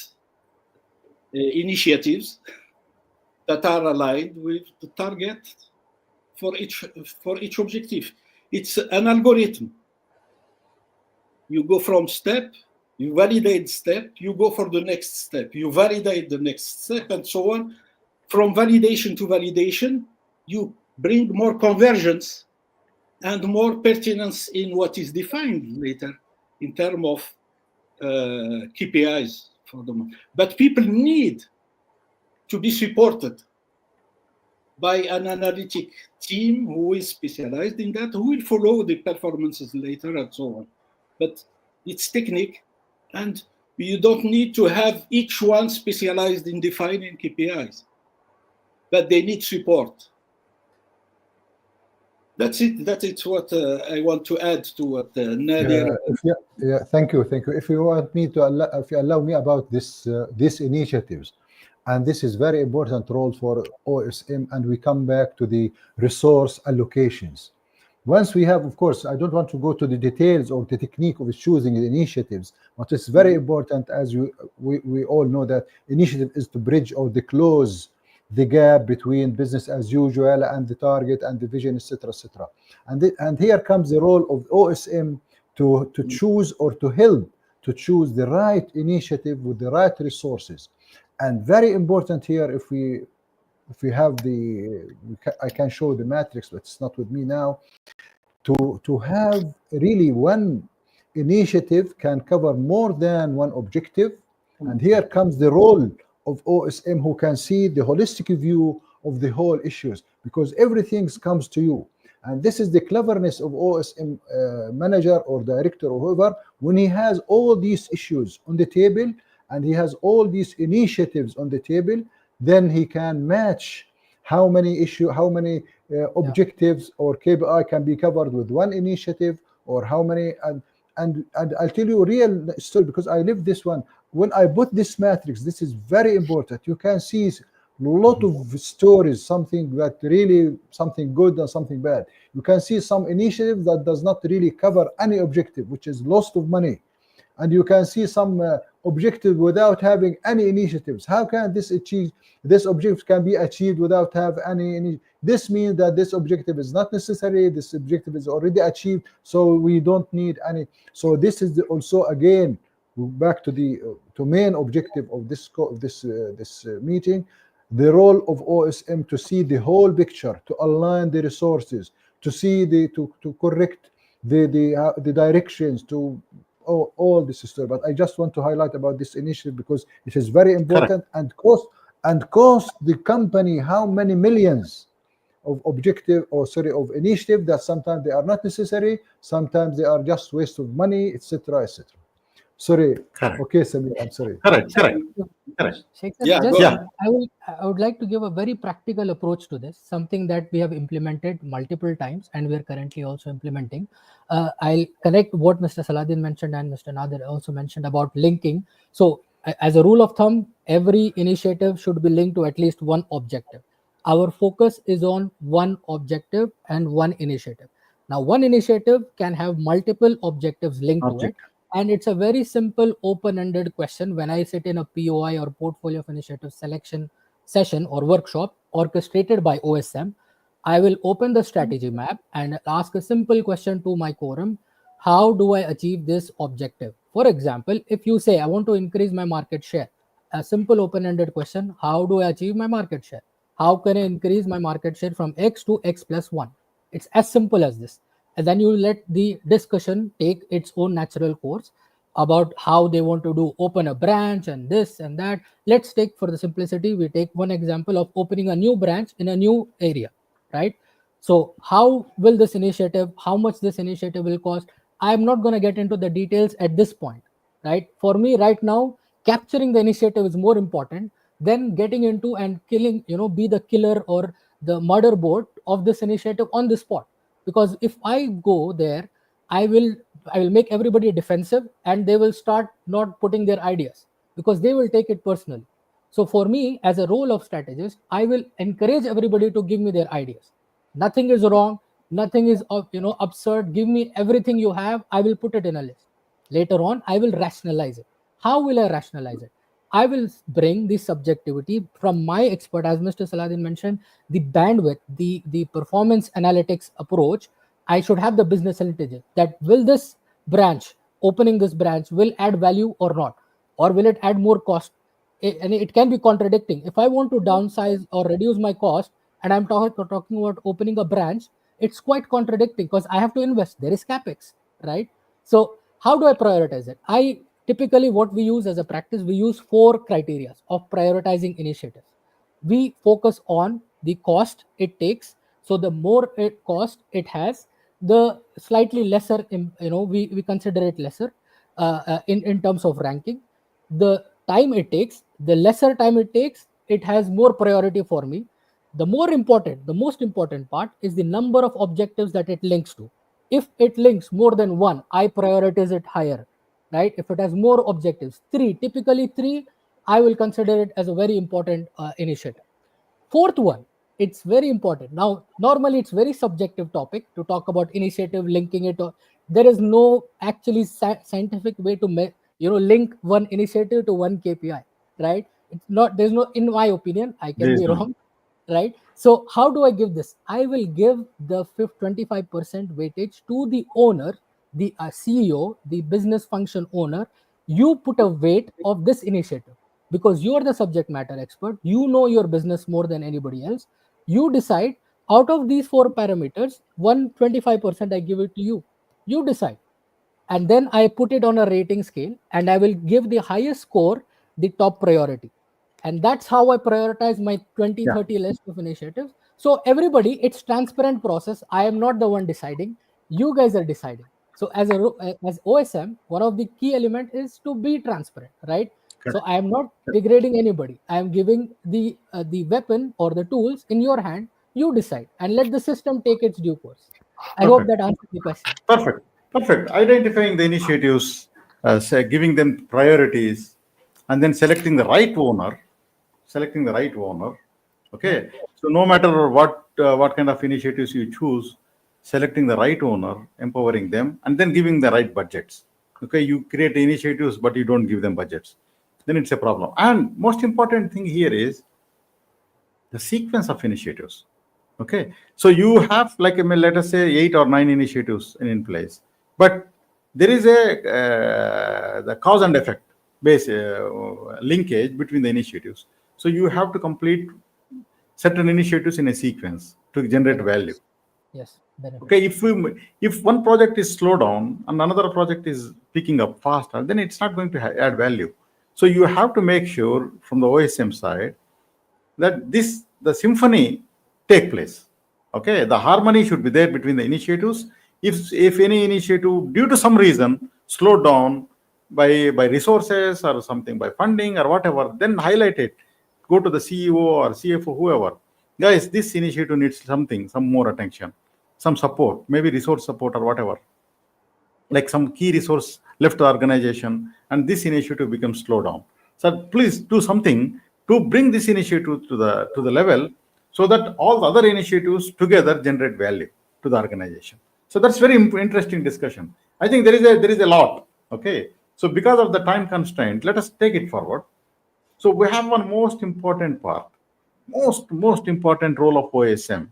initiatives that are aligned with the target for each objective. It's an algorithm. You go from step, you validate step, you go for the next step, you validate the next step, and so on. From validation to validation, you bring more convergence and more pertinence in what is defined later in terms of KPIs for them. But people need to be supported by an analytic team who is specialized in that, who will follow the performances later and so on. But it's technique, and you don't need to have each one specialized in defining KPIs, but they need support. That's it. That's what I want to add to what Nadir. Thank you. If you want me to, if you allow me about this, these initiatives, and this is very important role for OSM, and we come back to the resource allocations. Once we have, of course, I don't want to go to the details or the technique of choosing the initiatives, but it's very important, as we all know, that initiative is to bridge or to close the gap between business as usual and the target and the vision, etc., etc. And here comes the role of OSM to choose or to help to choose the right initiative with the right resources. And very important here, if we have I can show the matrix, but it's not with me now. To have really one initiative can cover more than one objective, and here comes the role of OSM, who can see the holistic view of the whole issues, because everything comes to you. And this is the cleverness of OSM manager or director or whoever, when he has all these issues on the table and he has all these initiatives on the table, then he can match how many objectives or KPI can be covered with one initiative, or how many. And I'll tell you a real story, because I lived this one. When I put this matrix, this is very important. You can see a lot of stories, something that really, something good and something bad. You can see some initiative that does not really cover any objective, which is loss of money. And you can see some objective without having any initiatives. How can this objective can be achieved without have any? This means that this objective is not necessary. This objective is already achieved, so we don't need any. So this is also, again, back to the main objective of this meeting, the role of OSM to see the whole picture, to align the resources, to see to correct the directions, to all this story. But I just want to highlight about this initiative because it is very important. Correct. and cost the company how many millions of of initiative that sometimes they are not necessary, sometimes they are just waste of money, etc., etc. Sorry. Correct. Okay, Samir, I'm sorry. Correct. Sheikh, Yeah. I would like to give a very practical approach to this, something that we have implemented multiple times and we are currently also implementing. I'll connect what Mr. Saladin mentioned and Mr. Nadir also mentioned about linking. So as a rule of thumb, every initiative should be linked to at least one objective. Our focus is on one objective and one initiative. Now, one initiative can have multiple objectives linked to it. And it's a very simple open-ended question. When I sit in a POI or portfolio of initiative selection session or workshop orchestrated by OSM, I will open the strategy map and ask a simple question to my quorum. How do I achieve this objective? For example, if you say, I want to increase my market share, a simple open-ended question, how do I achieve my market share? How can I increase my market share from X to X plus 1? It's as simple as this. And then you let the discussion take its own natural course. about how they want to do open a branch and this and that. Let's take, for the simplicity, we take one example of opening a new branch in a new area, right? So how will this initiative, how much this initiative will cost? I'm not going to get into the details at this point, right? For me right now, capturing the initiative is more important than getting into and killing, be the killer or the motherboard of this initiative on the spot. Because if I go there, I will make everybody defensive, and they will start not putting their ideas because they will take it personally. So for me, as a role of strategist, I will encourage everybody to give me their ideas. Nothing is wrong, nothing is absurd. Give me everything you have, I will put it in a list. Later on, I will rationalize it. How will I rationalize it? I will bring the subjectivity from my expert, as Mr. Saladin mentioned, the bandwidth, the performance analytics approach. I should have the business intelligence that will this branch, opening this branch, will add value or not, or will it add more cost? And it can be contradicting. If I want to downsize or reduce my cost, and I'm talking about opening a branch, it's quite contradicting because I have to invest. There is capex, right? So how do I prioritize it? I typically, what we use as a practice, we use 4 criteria of prioritizing initiatives. We focus on the cost it takes. So the more it cost it has, the slightly lesser, we consider it lesser in terms of ranking. The time it takes, the lesser time it takes, it has more priority for me. The most important part is the number of objectives that it links to. If it links more than one, I prioritize it higher, right? If it has more objectives, typically three, I will consider it as a very important initiative. Fourth one, it's very important. Now, normally it's very subjective topic to talk about initiative, linking it. There is no actually scientific way to link one initiative to one KPI, right? It's not. There's no. In my opinion, I can be wrong, right? So how do I give this? I will give the 25% weightage to the owner, the CEO, the business function owner. You put a weight of this initiative because you are the subject matter expert. You know your business more than anybody else. You decide out of these 4 parameters, 125% I give it to you. You decide. And then I put it on a rating scale, and I will give the highest score the top priority. And that's how I prioritize my 20-30 list of initiatives. So everybody, it's transparent process. I am not the one deciding. You guys are deciding. So as OSM, one of the key elements is to be transparent, right? So I am not degrading anybody. I am giving the weapon or the tools in your hand. You decide and let the system take its due course. I hope that answers the question. Perfect. Identifying the initiatives, giving them priorities, and then selecting the right owner. Okay. So no matter what kind of initiatives you choose, selecting the right owner, empowering them, and then giving the right budgets. Okay. You create initiatives, but you don't give them budgets. Then it's a problem. And most important thing here is the sequence of initiatives. Okay. So you have, like, let us say 8 or 9 initiatives in place, but there is the cause and effect base linkage between the initiatives. So you have to complete certain initiatives in a sequence to generate value. Yes. Benefit. Okay. If one project is slowed down and another project is picking up faster, then it's not going to add value. So you have to make sure from the OSM side that the symphony take place. Okay. The harmony should be there between the initiatives. If any initiative due to some reason slowed down by resources or something, by funding or whatever, then highlight it. Go to the CEO or CFO, whoever. Guys, this initiative needs some more attention, some support, maybe resource support or whatever. Like some key resource left the organization and this initiative becomes slowed down. So please do something to bring this initiative to the level so that all the other initiatives together generate value to the organization. So that's very interesting discussion. I think there is a lot. Okay. So because of the time constraint, let us take it forward. So we have one most important part, most important role of OSM,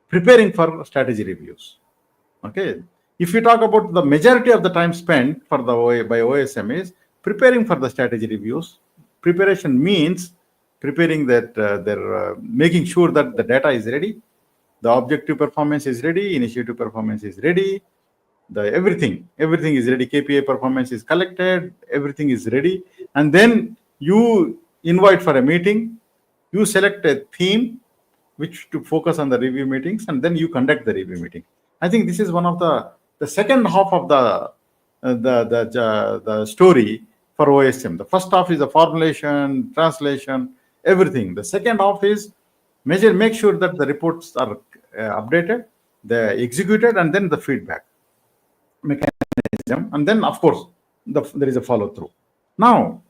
preparing for strategy reviews. Okay. If you talk about the majority of the time spent by OSM is preparing for the strategy reviews. Preparation means preparing that they're making sure that the data is ready, the objective performance is ready, initiative performance is ready, everything is ready. KPI performance is collected, everything is ready, and then you invite for a meeting. You select a theme which to focus on the review meetings, and then you conduct the review meeting. I think this is one of the second half of the story for OSM. The first half is the formulation, translation, everything. The second half is make sure that the reports are updated, they're executed, and then the feedback mechanism, and then of course there is a follow through. Now,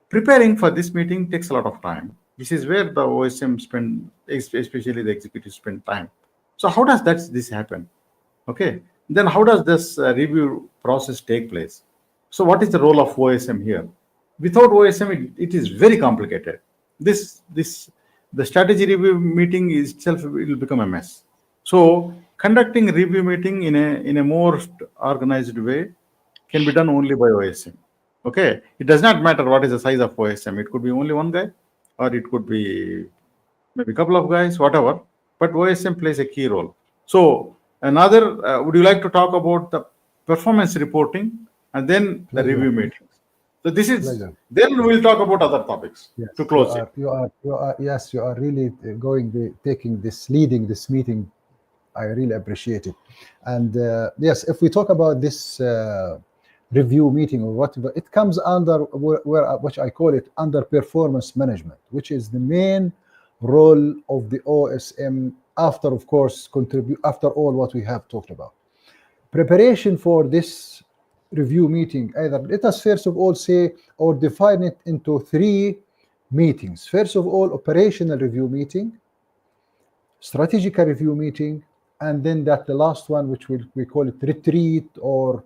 preparing for this meeting takes a lot of time. This is where the OSM spend, especially the executives spend time. So how does this happen? Okay, then how does this review process take place? So what is the role of OSM here? Without OSM, it is very complicated. The strategy review meeting itself will become a mess. So conducting review meeting in a more organized way can be done only by OSM. Okay, it does not matter what is the size of OSM. It could be only one guy, or it could be maybe a couple of guys, whatever. But OSM plays a key role. So another, would you like to talk about the performance reporting and then the review meetings? So this is, then we'll talk about other topics to close it. You are really leading this meeting. I really appreciate it. And yes, if we talk about this review meeting or whatever, it comes under which I call it under performance management, which is the main role of the OSM after, of course, after all what we have talked about. Preparation for this review meeting, either let us first of all say or define it into 3 meetings. First of all, operational review meeting, strategic review meeting, and then the last one, which we call it retreat or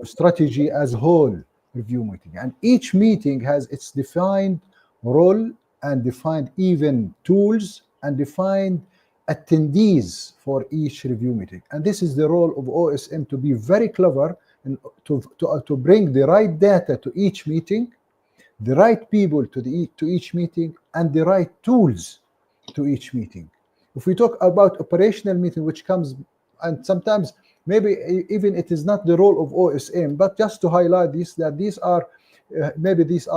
strategy as whole review meeting. And each meeting has its defined role and defined even tools and defined attendees for each review meeting. And this is the role of OSM, to be very clever and to bring the right data to each meeting, the right people to each meeting, and the right tools to each meeting. If we talk about operational meeting, which comes, and sometimes maybe even it is not the role of OSM, but just to highlight this, that these are maybe these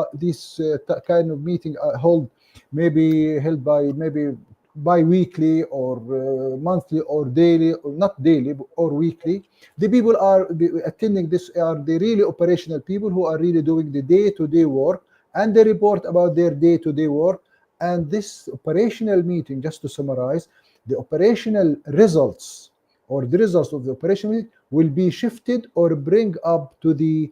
kind of meeting held by maybe bi-weekly or monthly or daily, or not daily or weekly. The people are attending this are the really operational people who are really doing the day-to-day work, and they report about their day-to-day work. And this operational meeting, just to summarize, the operational results or the results of the operational meeting will be shifted or bring up to the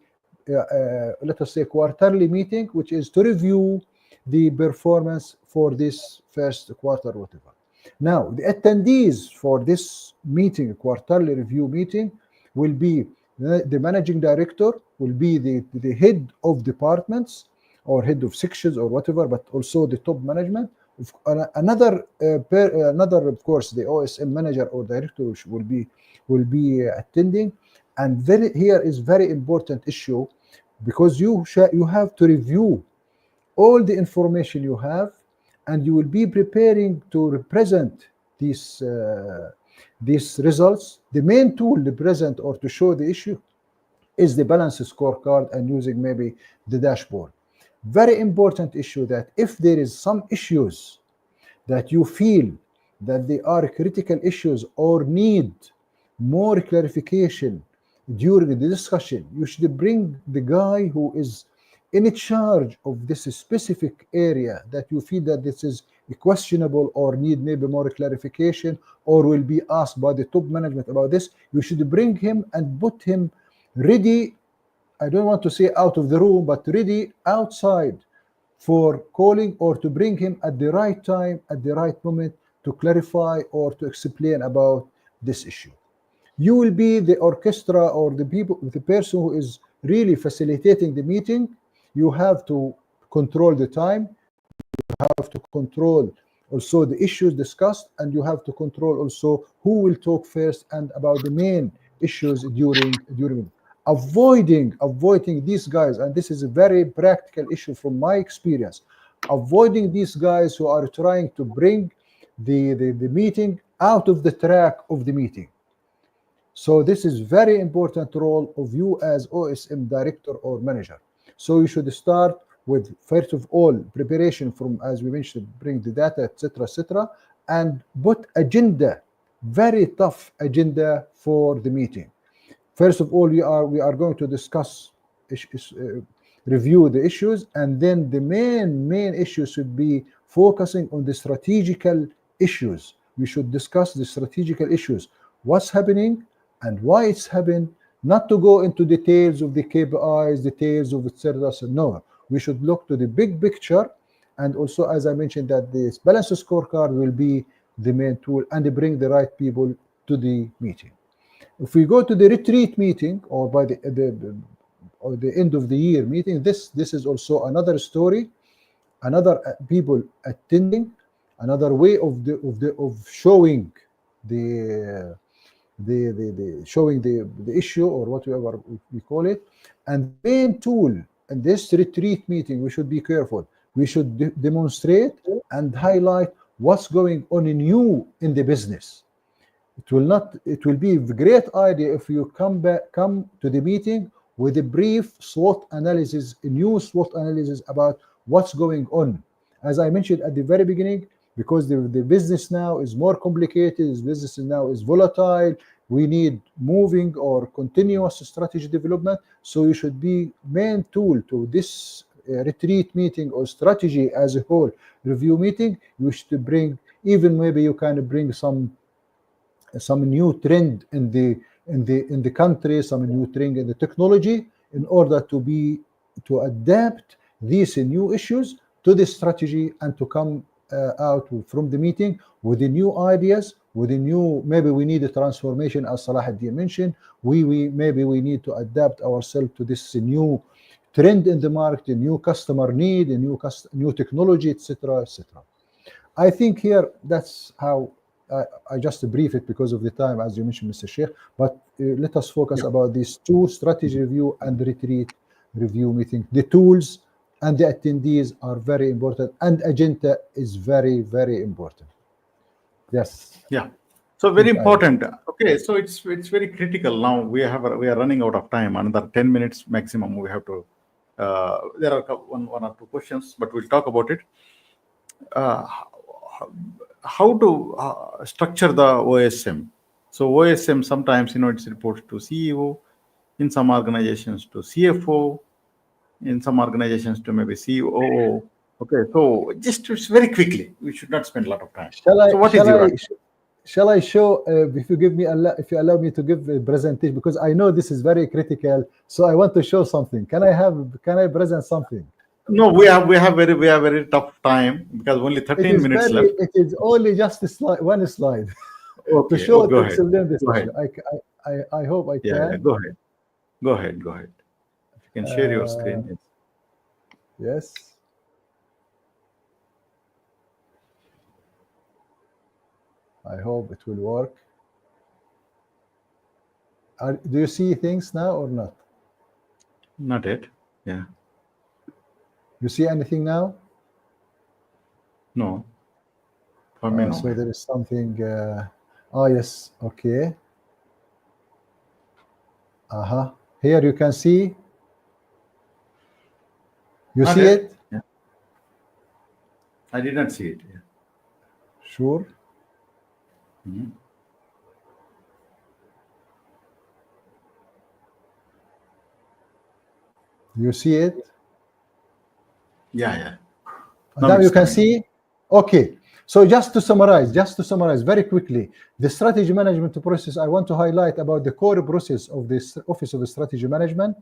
let us say quarterly meeting, which is to review the performance for this first quarter, whatever. Now, the attendees for this meeting, quarterly review meeting, will be the managing director, will be the head of departments or head of sections or whatever, but also the top management. Another, of course, the OSM manager or director will be attending. And here is very important issue, because you have to review all the information you have, and you will be preparing to represent these results. The main tool to present or to show the issue is the balance scorecard, and using maybe the dashboard. Very important issue, that if there is some issues that you feel that they are critical issues or need more clarification during the discussion, you should bring the guy who is in charge of this specific area that you feel that this is questionable or need maybe more clarification, or will be asked by the top management about this. You should bring him and put him ready. I don't want to say out of the room, but ready outside for calling, or to bring him at the right time, at the right moment, to clarify or to explain about this issue. You will be the orchestra or the person who is really facilitating the meeting. You have to control the time, you have to control also the issues discussed, and you have to control also who will talk first and about the main issues during avoiding these guys. And this is a very practical issue from my experience, avoiding these guys who are trying to bring the meeting out of the track of the meeting. So this is very important role of you as OSM director or manager. So you should start with, first of all, preparation from, as we mentioned, bring the data, etc., and put agenda, very tough agenda for the meeting. First of all, we are going to discuss, review the issues, and then the main issue should be focusing on the strategical issues. We should discuss the strategical issues, what's happening and why it's happened, not to go into details of the KPIs, details of etc. So no, we should look to the big picture, and also, as I mentioned, that this balanced scorecard will be the main tool and bring the right people to the meeting. If we go to the retreat meeting or by the end of the year meeting, this is also another story, another people attending, another way of showing the issue or whatever we call it. And the main tool in this retreat meeting, we should be careful. We should demonstrate and highlight what's going on new in the business. It will be a great idea if you come to the meeting with a brief SWOT analysis, a new SWOT analysis about what's going on. As I mentioned at the very beginning, because the business now is more complicated, the business now is volatile, we need moving or continuous strategy development. So you should be main tool to this retreat meeting or strategy as a whole review meeting. You should bring, even maybe you can bring some new trend in the country, some new trend in the technology, in order to adapt these new issues to the strategy and to come out from the meeting with the new ideas, with the new, maybe we need a transformation, as Salah ad-Din mentioned. Maybe we need to adapt ourselves to this new trend in the market, a new customer need, a new technology, etc., etc. I think here that's how I just brief it because of the time, as you mentioned, Mr. Sheikh. But let us focus about these two: strategy review and retreat review meeting. The tools and the attendees are very important, and agenda is very, very important. Yes. Yeah. So very important. Okay. So it's very critical. Now we are running out of time. Another 10 minutes maximum. We have to. There are one or two questions, but we'll talk about it. How to structure the OSM. So OSM sometimes, it reports to CEO, in some organizations to CFO, in some organizations to maybe COO. Okay, so just very quickly, we should not spend a lot of time. Shall I show? If you allow me to give a presentation, because I know this is very critical, so I want to show something. Can I present something? No, we have very tough time because only 13 minutes left. It is only just a slide, one slide. Okay, to show go ahead. I hope I can. Yeah, go ahead. You can share your screen. Yes. I hope it will work. Do you see things now or not? Not yet. Yeah. You see anything now? No. For me, no. So there is something. Yes. Okay. Here you can see. You see it? Yeah. I did not see it. Yeah. Sure. Mm-hmm. You see it? Yeah. Now you can see. Okay. So just to summarize very quickly, the strategy management process, I want to highlight about the core process of this Office of Strategy Management,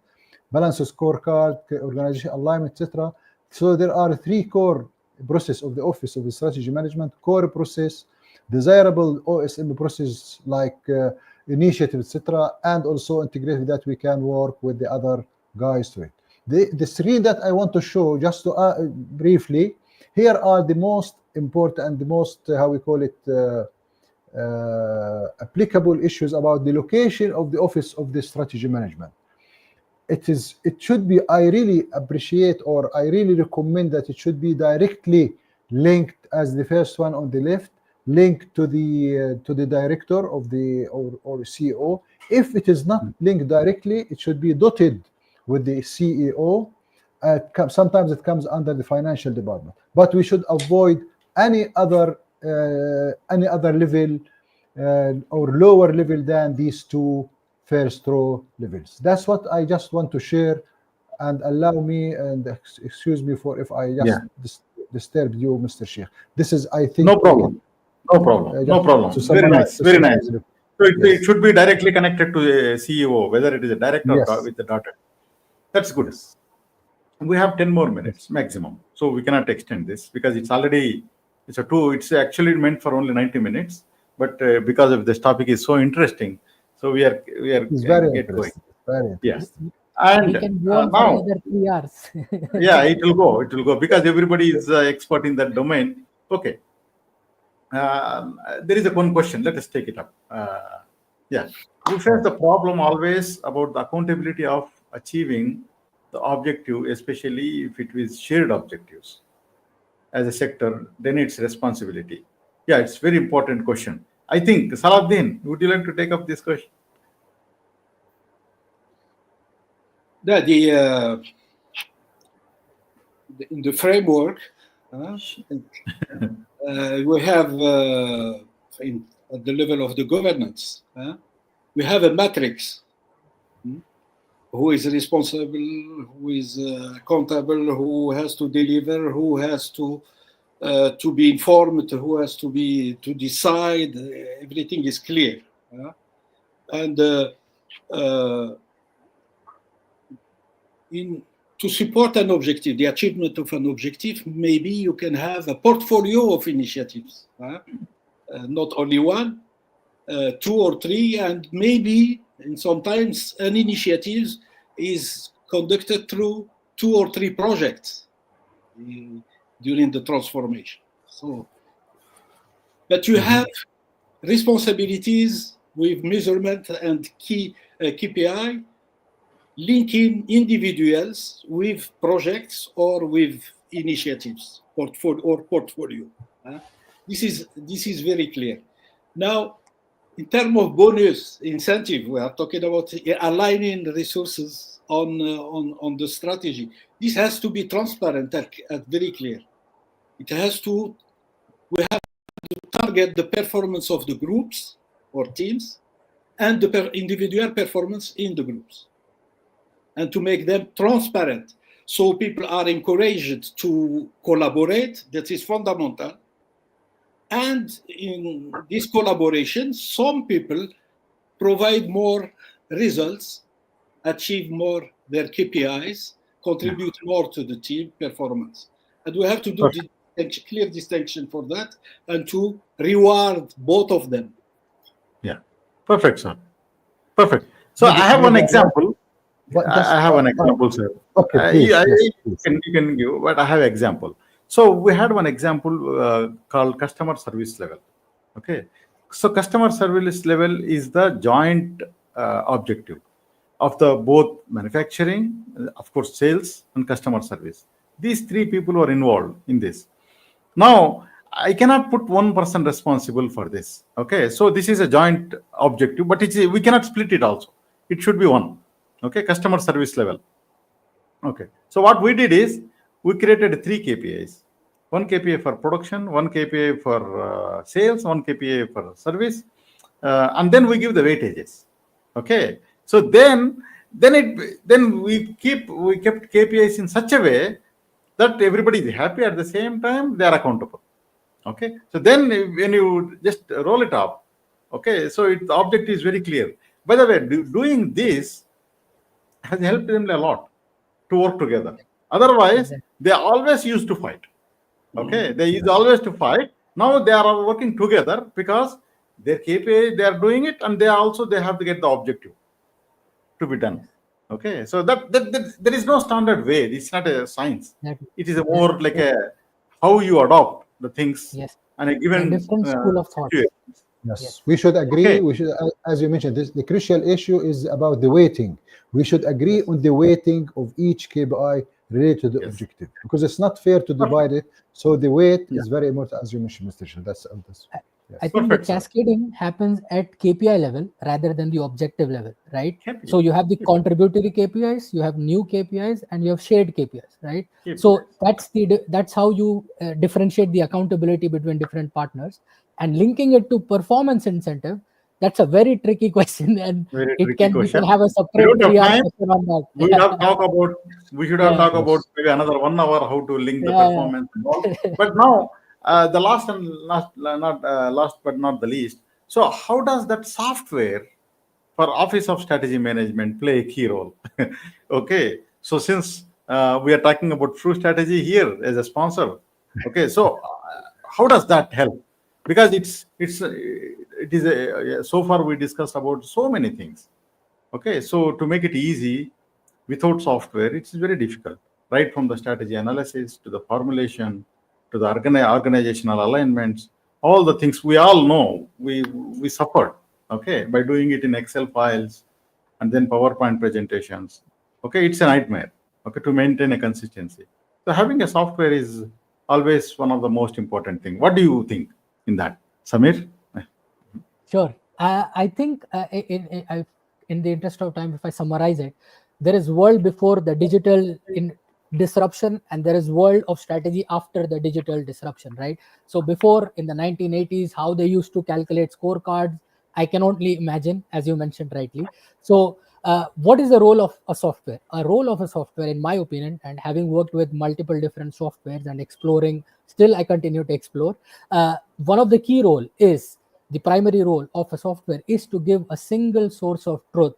balance scorecard, organization alignment, etc. So there are three core process of the Office of the Strategy Management: core process, desirable OSM process like initiative, etc., and also integrated that we can work with the other guys to it. The three that I want to show, just to briefly, here are the most important and the most, how we call it, applicable issues about the location of the Office of the Strategy Management. It should be, I really appreciate, or I really recommend that it should be directly linked as the first one on the left linked to the director of the or CEO. If it is not linked directly, it should be dotted with the CEO. Sometimes it comes under the financial department, but we should avoid any other level or lower level than these two first row levels. That's what I just want to share, and allow me and excuse me for if I just disturbed you, Mr. Sheikh. This is, I think, No problem. No problem. No problem. Very nice. Very nice. So it should be directly connected to the CEO, whether it is a director or with the daughter. That's good. We have 10 more minutes maximum, so we cannot extend this because it's already it's actually meant for only 90 minutes, but because of this topic is so interesting, so we are it's very interesting. Very interesting. Yes, and we can go on for now another 3 hours. yeah, it will go because everybody is expert in that domain. Okay, there is one question. Let us take it up. We face the problem always about the accountability of achieving the objective, especially if it is shared objectives. As a sector, then it's responsibility. Yeah, it's very important question. I think, Salahuddin, would you like to take up this question? In the framework, we have at the level of the governance, we have a matrix. Who is responsible, who is accountable, who has to deliver, who has to be informed, who has to decide. Everything is clear, and to support an objective, the achievement of an objective, maybe you can have a portfolio of initiatives, not only one, 2 or 3, and maybe. And sometimes an initiative is conducted through 2 or 3 projects during the transformation. So, but you have responsibilities with measurement and KPI, linking individuals with projects or with initiatives, portfolio. This is very clear. Now, in terms of bonus incentive, we are talking about aligning resources on the strategy. This has to be transparent and very clear. We have to target the performance of the groups or teams and the individual performance in the groups, and to make them transparent so people are encouraged to collaborate. That is fundamental. And in this collaboration, some people provide more results, achieve more their KPIs, contribute more to the team performance. And we have to do the clear distinction for that and to reward both of them. Yeah, perfect, sir. Perfect. So I have one example. I have an example, sir. Okay, please, you can give, but I have an example. So we had one example called customer service level. Okay, so customer service level is the joint objective of the both manufacturing, of course, sales and customer service. These 3 people are involved in this. Now, I cannot put one person responsible for this. Okay, so this is a joint objective, but we cannot split it also. It should be one. Okay, customer service level. Okay, so what we did is, we created 3 KPIs. 1 KPI for production, 1 KPI for sales, 1 KPI for service, and then we give the weightages. Okay, so then we kept KPIs in such a way that everybody is happy at the same time they are accountable. Okay, so then when you just roll it up, okay, so the object is very clear. By the way, doing this has helped them a lot to work together. Otherwise, they always used to fight. Okay, they used always to fight. Now they are working together because their KPI, they are doing it, and they have to get the objective to be done. Okay, so that there is no standard way. It's not a science. It is more like how you adopt the things and a given different school of thought. Yes, we should agree. Okay. We should, as you mentioned, the crucial issue is about the weighting. We should agree on the weighting of each KPI related to the objective, because it's not fair to divide it. So the weight is very important, as you mentioned, Mr. Shah. That's Yes. I think Perfect, the sir. cascading happens at KPI level rather than the objective level, right? KPI. So you have the contributory KPIs, you have new KPIs, and you have shared KPIs, right? KPIs. So that's how you differentiate the accountability between different partners. And linking it to performance incentive, that's a very tricky question, and Very we tricky can question. have a We separate don't have 3 hour time. session on that. We should have talk about. We should have Yeah. talk about Yes. maybe another 1 hour how to link the Yeah. performance and all. But now, the last and last but not the least. So, how does that software for Office of Strategy Management play a key role? Okay, so since we are talking about True Strategy here as a sponsor, okay, so how does that help? Because it is so far we discussed about so many things. Okay, so to make it easy, without software, it's very difficult. Right from the strategy analysis to the formulation to the organizational alignments, all the things we all know we suffered. Okay, by doing it in Excel files and then PowerPoint presentations. Okay, it's a nightmare. Okay, to maintain a consistency. So having a software is always one of the most important thing. What do you think in that, Samir? Sure. I think in the interest of time, if I summarize it, there is world before the digital disruption, and there is world of strategy after the digital disruption, right? So before, in the 1980s, how they used to calculate scorecards, I can only imagine, as you mentioned rightly. So what is the role of a software? A role of a software, in my opinion, and having worked with multiple different softwares and exploring, still I continue to explore. One of the key role is, the primary role of a software is to give a single source of truth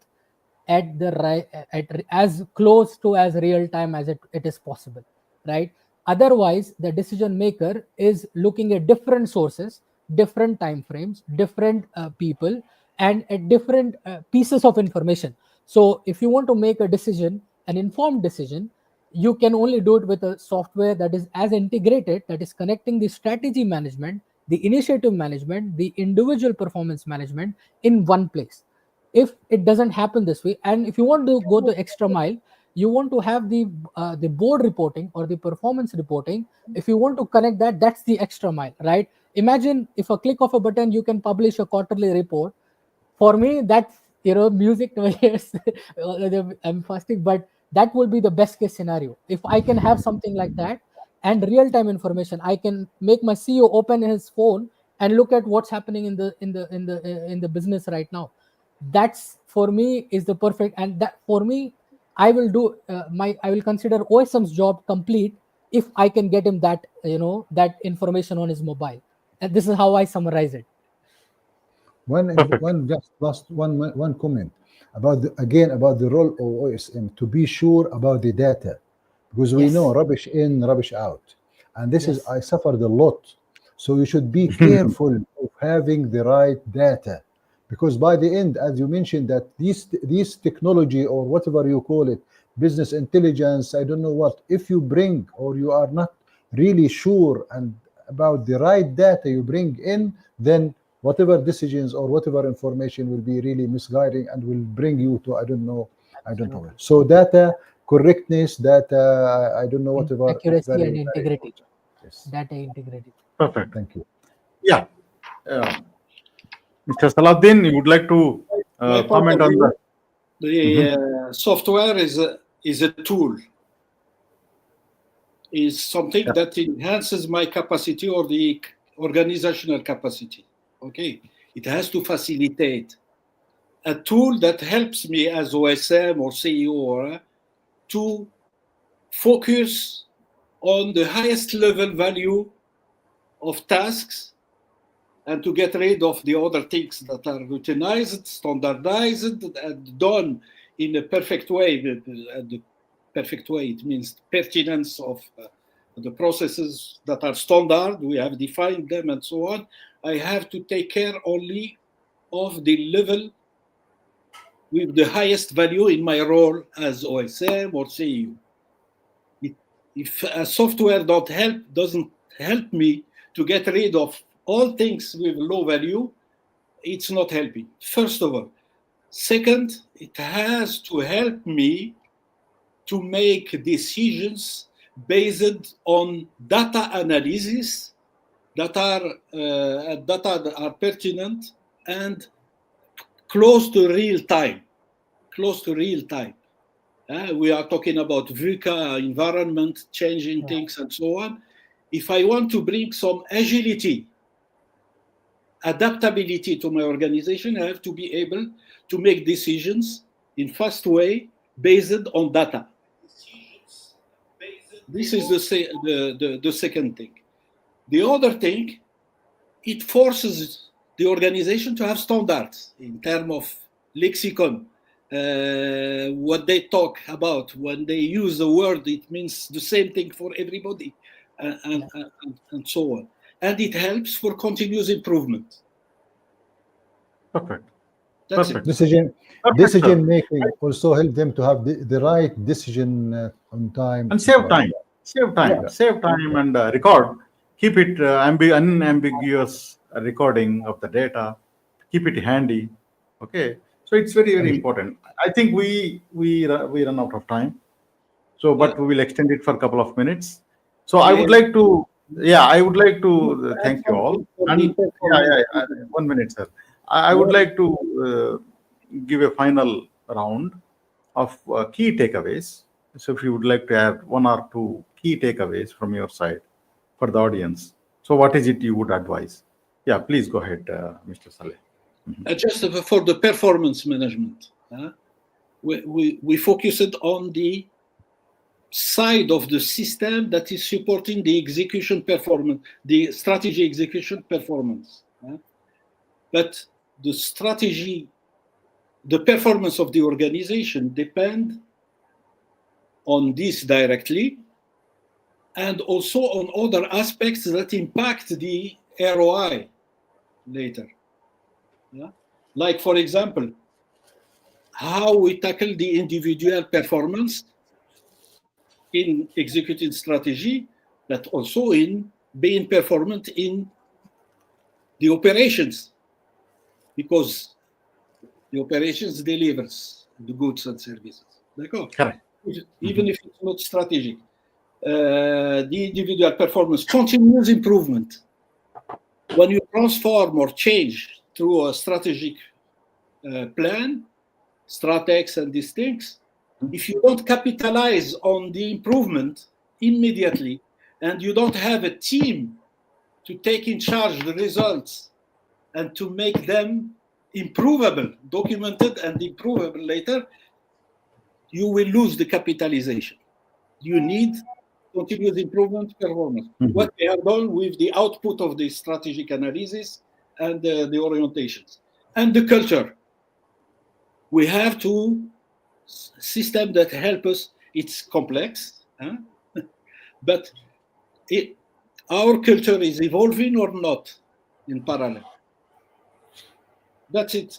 at the right, at as close to as real time as it is possible, right? Otherwise, the decision maker is looking at different sources, different time frames, different people, and at different pieces of information. So if you want to make a decision, an informed decision, you can only do it with a software that is as integrated, that is connecting the strategy management, the initiative management, the individual performance management in one place. If it doesn't happen this way, and if you want to go the extra mile, you want to have the board reporting or the performance reporting. If you want to connect that, that's the extra mile, right? Imagine if a click of a button you can publish a quarterly report. For me, that's, music to my ears. I'm fasting, but that will be the best case scenario. If I can have something like that and real time information, I can make my CEO open his phone and look at what's happening in the business right now. That's, for me, is the perfect. And that, for me, I will do I will consider OSM's job complete if I can get him that, that information on his mobile. And this is how I summarize it. Perfect. One just last one comment about about the role of OSM, to be sure about the data, because we Yes. know rubbish in, rubbish out, and this is, Yes. I suffered a lot. So you should be careful of having the right data, because by the end, as you mentioned, that these technology, or whatever you call it, business intelligence, I don't know what, if you bring, or you are not really sure and about the right data you bring in, then whatever decisions or whatever information will be really misguiding and will bring you to, I don't know. So data correctness, data, I don't know, whatever, is Accuracy very, and very integrity. important. Yes. Data integrity. Perfect. Thank you. Yeah. Mr. Salahuddin, you would like to My point comment of on view, the. the software is a tool, is something Yeah. that enhances my capacity or the organizational capacity. Okay, it has to facilitate a tool that helps me as OSM or CEO to focus on the highest level value of tasks and to get rid of the other things that are routinized, standardized, and done in a perfect way. The perfect way, it means pertinence of the processes that are standard. We have defined them and so on. I have to take care only of the level with the highest value in my role as OSM or CEO. If a software doesn't help me to get rid of all things with low value, it's not helping, first of all. Second, it has to help me to make decisions based on data analysis that are pertinent and close to real time. We are talking about VUCA, environment, changing things, and so on. If I want to bring some agility, adaptability to my organization, I have to be able to make decisions in fast way based on data. This is the second thing. The other thing, it forces the organization to have standards in terms of lexicon, what they talk about. When they use the word, it means the same thing for everybody, and so on. And it helps for continuous improvement. Perfect. That's Perfect. Decision Perfect, sir. making also help them to have the right decision on time. And save time. Save time and record. Keep it unambiguous recording of the data. Keep it handy. Okay. So it's very, very important. I think we run out of time. So, but we will extend it for a couple of minutes. So I would like to, thank you all. And 1 minute, sir. I would like to give a final round of key takeaways. So if you would like to add 1 or 2 key takeaways from your side for the audience. So what is it you would advise? Yeah, please go ahead, Mr. Saleh. Just for the performance management, we focused on the side of the system that is supporting the execution performance, the strategy execution performance. But the strategy, the performance of the organization depend on this directly, and also on other aspects that impact the ROI later. Like, for example, how we tackle the individual performance in executing strategy, but also in being performant in the operations, because the operations delivers the goods and services. Correct. Even if it's not strategic. The individual performance, continuous improvement. When you transform or change through a strategic plan, strategs and these things, if you don't capitalize on the improvement immediately, and you don't have a team to take in charge the results and to make them improvable, documented and improvable later, you will lose the capitalization. You need continuous improvement performance. What we have done with the output of the strategic analysis and the orientations. And the culture. We have to system that help us. It's complex, but our culture is evolving or not in parallel. That's it.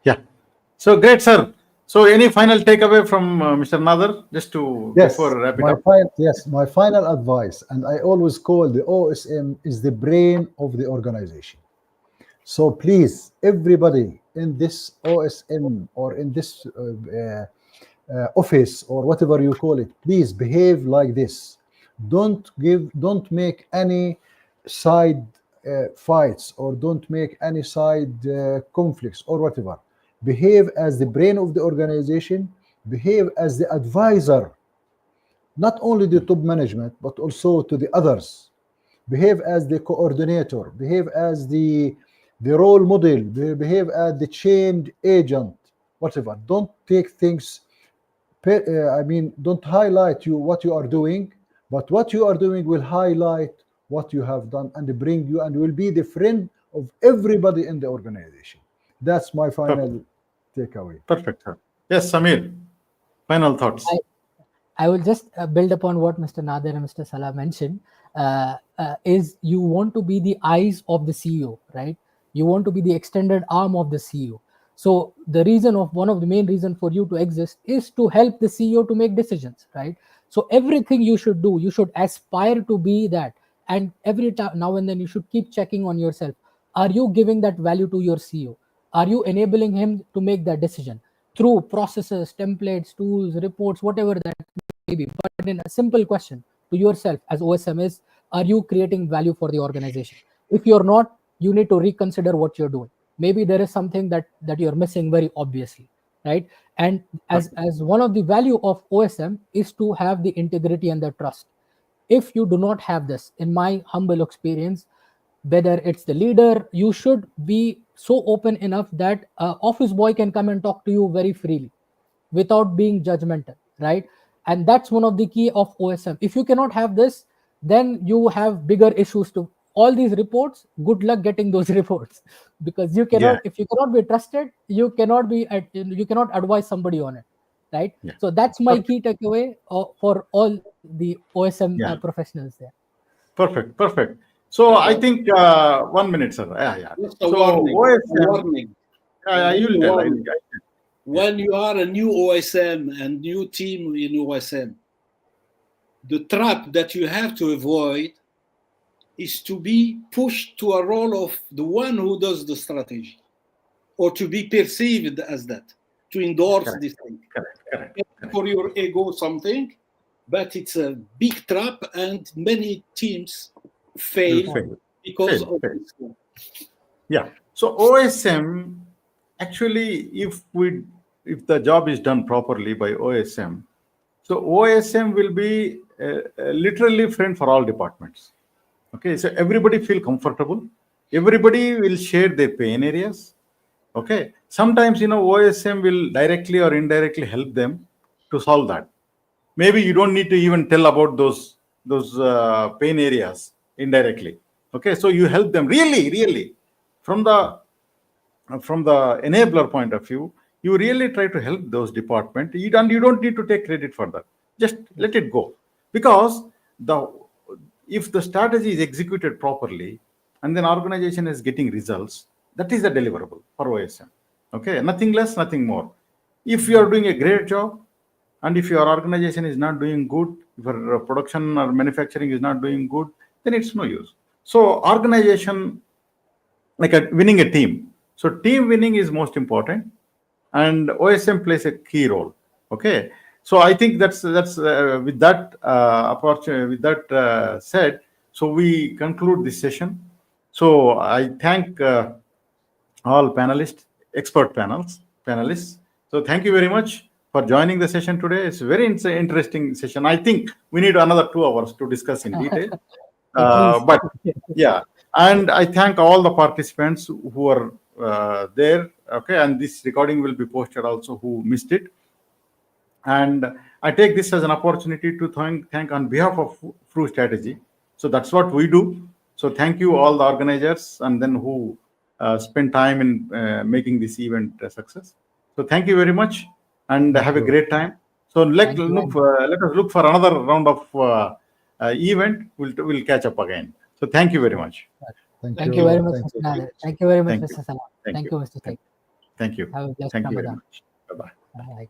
Yeah. So great, sir. So any final takeaway from Mr. Nader, just to before wrap it up? My final advice, and I always call the OSM is the brain of the organization. So please, everybody in this OSM or in this office or whatever you call it, please behave like this. Don't make any side fights, or don't make any side conflicts or whatever. Behave as the brain of the organization. Behave as the advisor, not only the top management, but also to the others. Behave as the coordinator. Behave as the role model. Behave as the change agent, whatever. Don't take things, don't highlight what you are doing, but what you are doing will highlight what you have done and bring you, and will be the friend of everybody in the organization. That's my final takeaway. Perfect, sir. Yes, Samir, final thoughts. I will just build upon what Mr. Nader and Mr. Salah mentioned. Is you want to be the eyes of the CEO, right? You want to be the extended arm of the CEO. So one of the main reasons for you to exist is to help the CEO to make decisions, right? So everything you should do, you should aspire to be that. And every time, now and then, you should keep checking on yourself. Are you giving that value to your CEO? Are you enabling him to make that decision through processes, templates, tools, reports, whatever that may be? But in a simple question to yourself as OSM is, are you creating value for the organization? If you're not, you need to reconsider what you're doing. Maybe there is something that you're missing very obviously, right? And as one of the value of OSM is to have the integrity and the trust. If you do not have this, in my humble experience, whether it's the leader, you should be so open enough that office boy can come and talk to you very freely without being judgmental, right? And that's one of the key of OSM. If you cannot have this, then you have bigger issues. To all these reports, good luck getting those reports, because you cannot, if you cannot be trusted, you cannot advise somebody on it, right? So that's my key takeaway for all the OSM professionals there. Perfect. So I think 1 minute, sir. Just a So warning. OSM. When you are a new OSM and new team in OSM, the trap that you have to avoid is to be pushed to a role of the one who does the strategy, or to be perceived as that, to endorse this thing. Correct. For your ego something, but it's a big trap, and many teams fail because of this. Yeah. So OSM, actually, if the job is done properly by OSM, so OSM will be literally friend for all departments. Okay, so everybody feel comfortable. Everybody will share their pain areas. Okay, sometimes OSM will directly or indirectly help them to solve that. Maybe you don't need to even tell about those pain areas indirectly. Okay, so you help them really from the enabler point of view. You really try to help those departments. You don't need to take credit for that. Just let it go, because if the strategy is executed properly and then organization is getting results, that is the deliverable for OSM. Okay, nothing less, nothing more. If you are doing a great job, and if your organization is not doing good, if your production or manufacturing is not doing good, then it's no use. So organization, like winning a team. So team winning is most important, and OSM plays a key role. Okay, so I think that's with that opportunity, with that said, so we conclude this session. So I thank all panelists, expert panelists. So thank you very much for joining the session today. It's a very interesting session. I think we need another 2 hours to discuss in detail. But yeah, and I thank all the participants who are there. Okay, and this recording will be posted also who missed it. And I take this as an opportunity to thank on behalf of Fru Strategy. So that's what we do. So thank you all the organizers and then who spend time in making this event a success. So thank you very much, and have a great time. So let us look for another round of event. We'll catch up again. So thank you very much. Thank you very much, Mr. Nader. Thank you very much, Mr. Salam. Thank you, Mr. Sheikh. Thank you. Have a blessed Thank you very Ramadan. much. Bye-bye. Bye.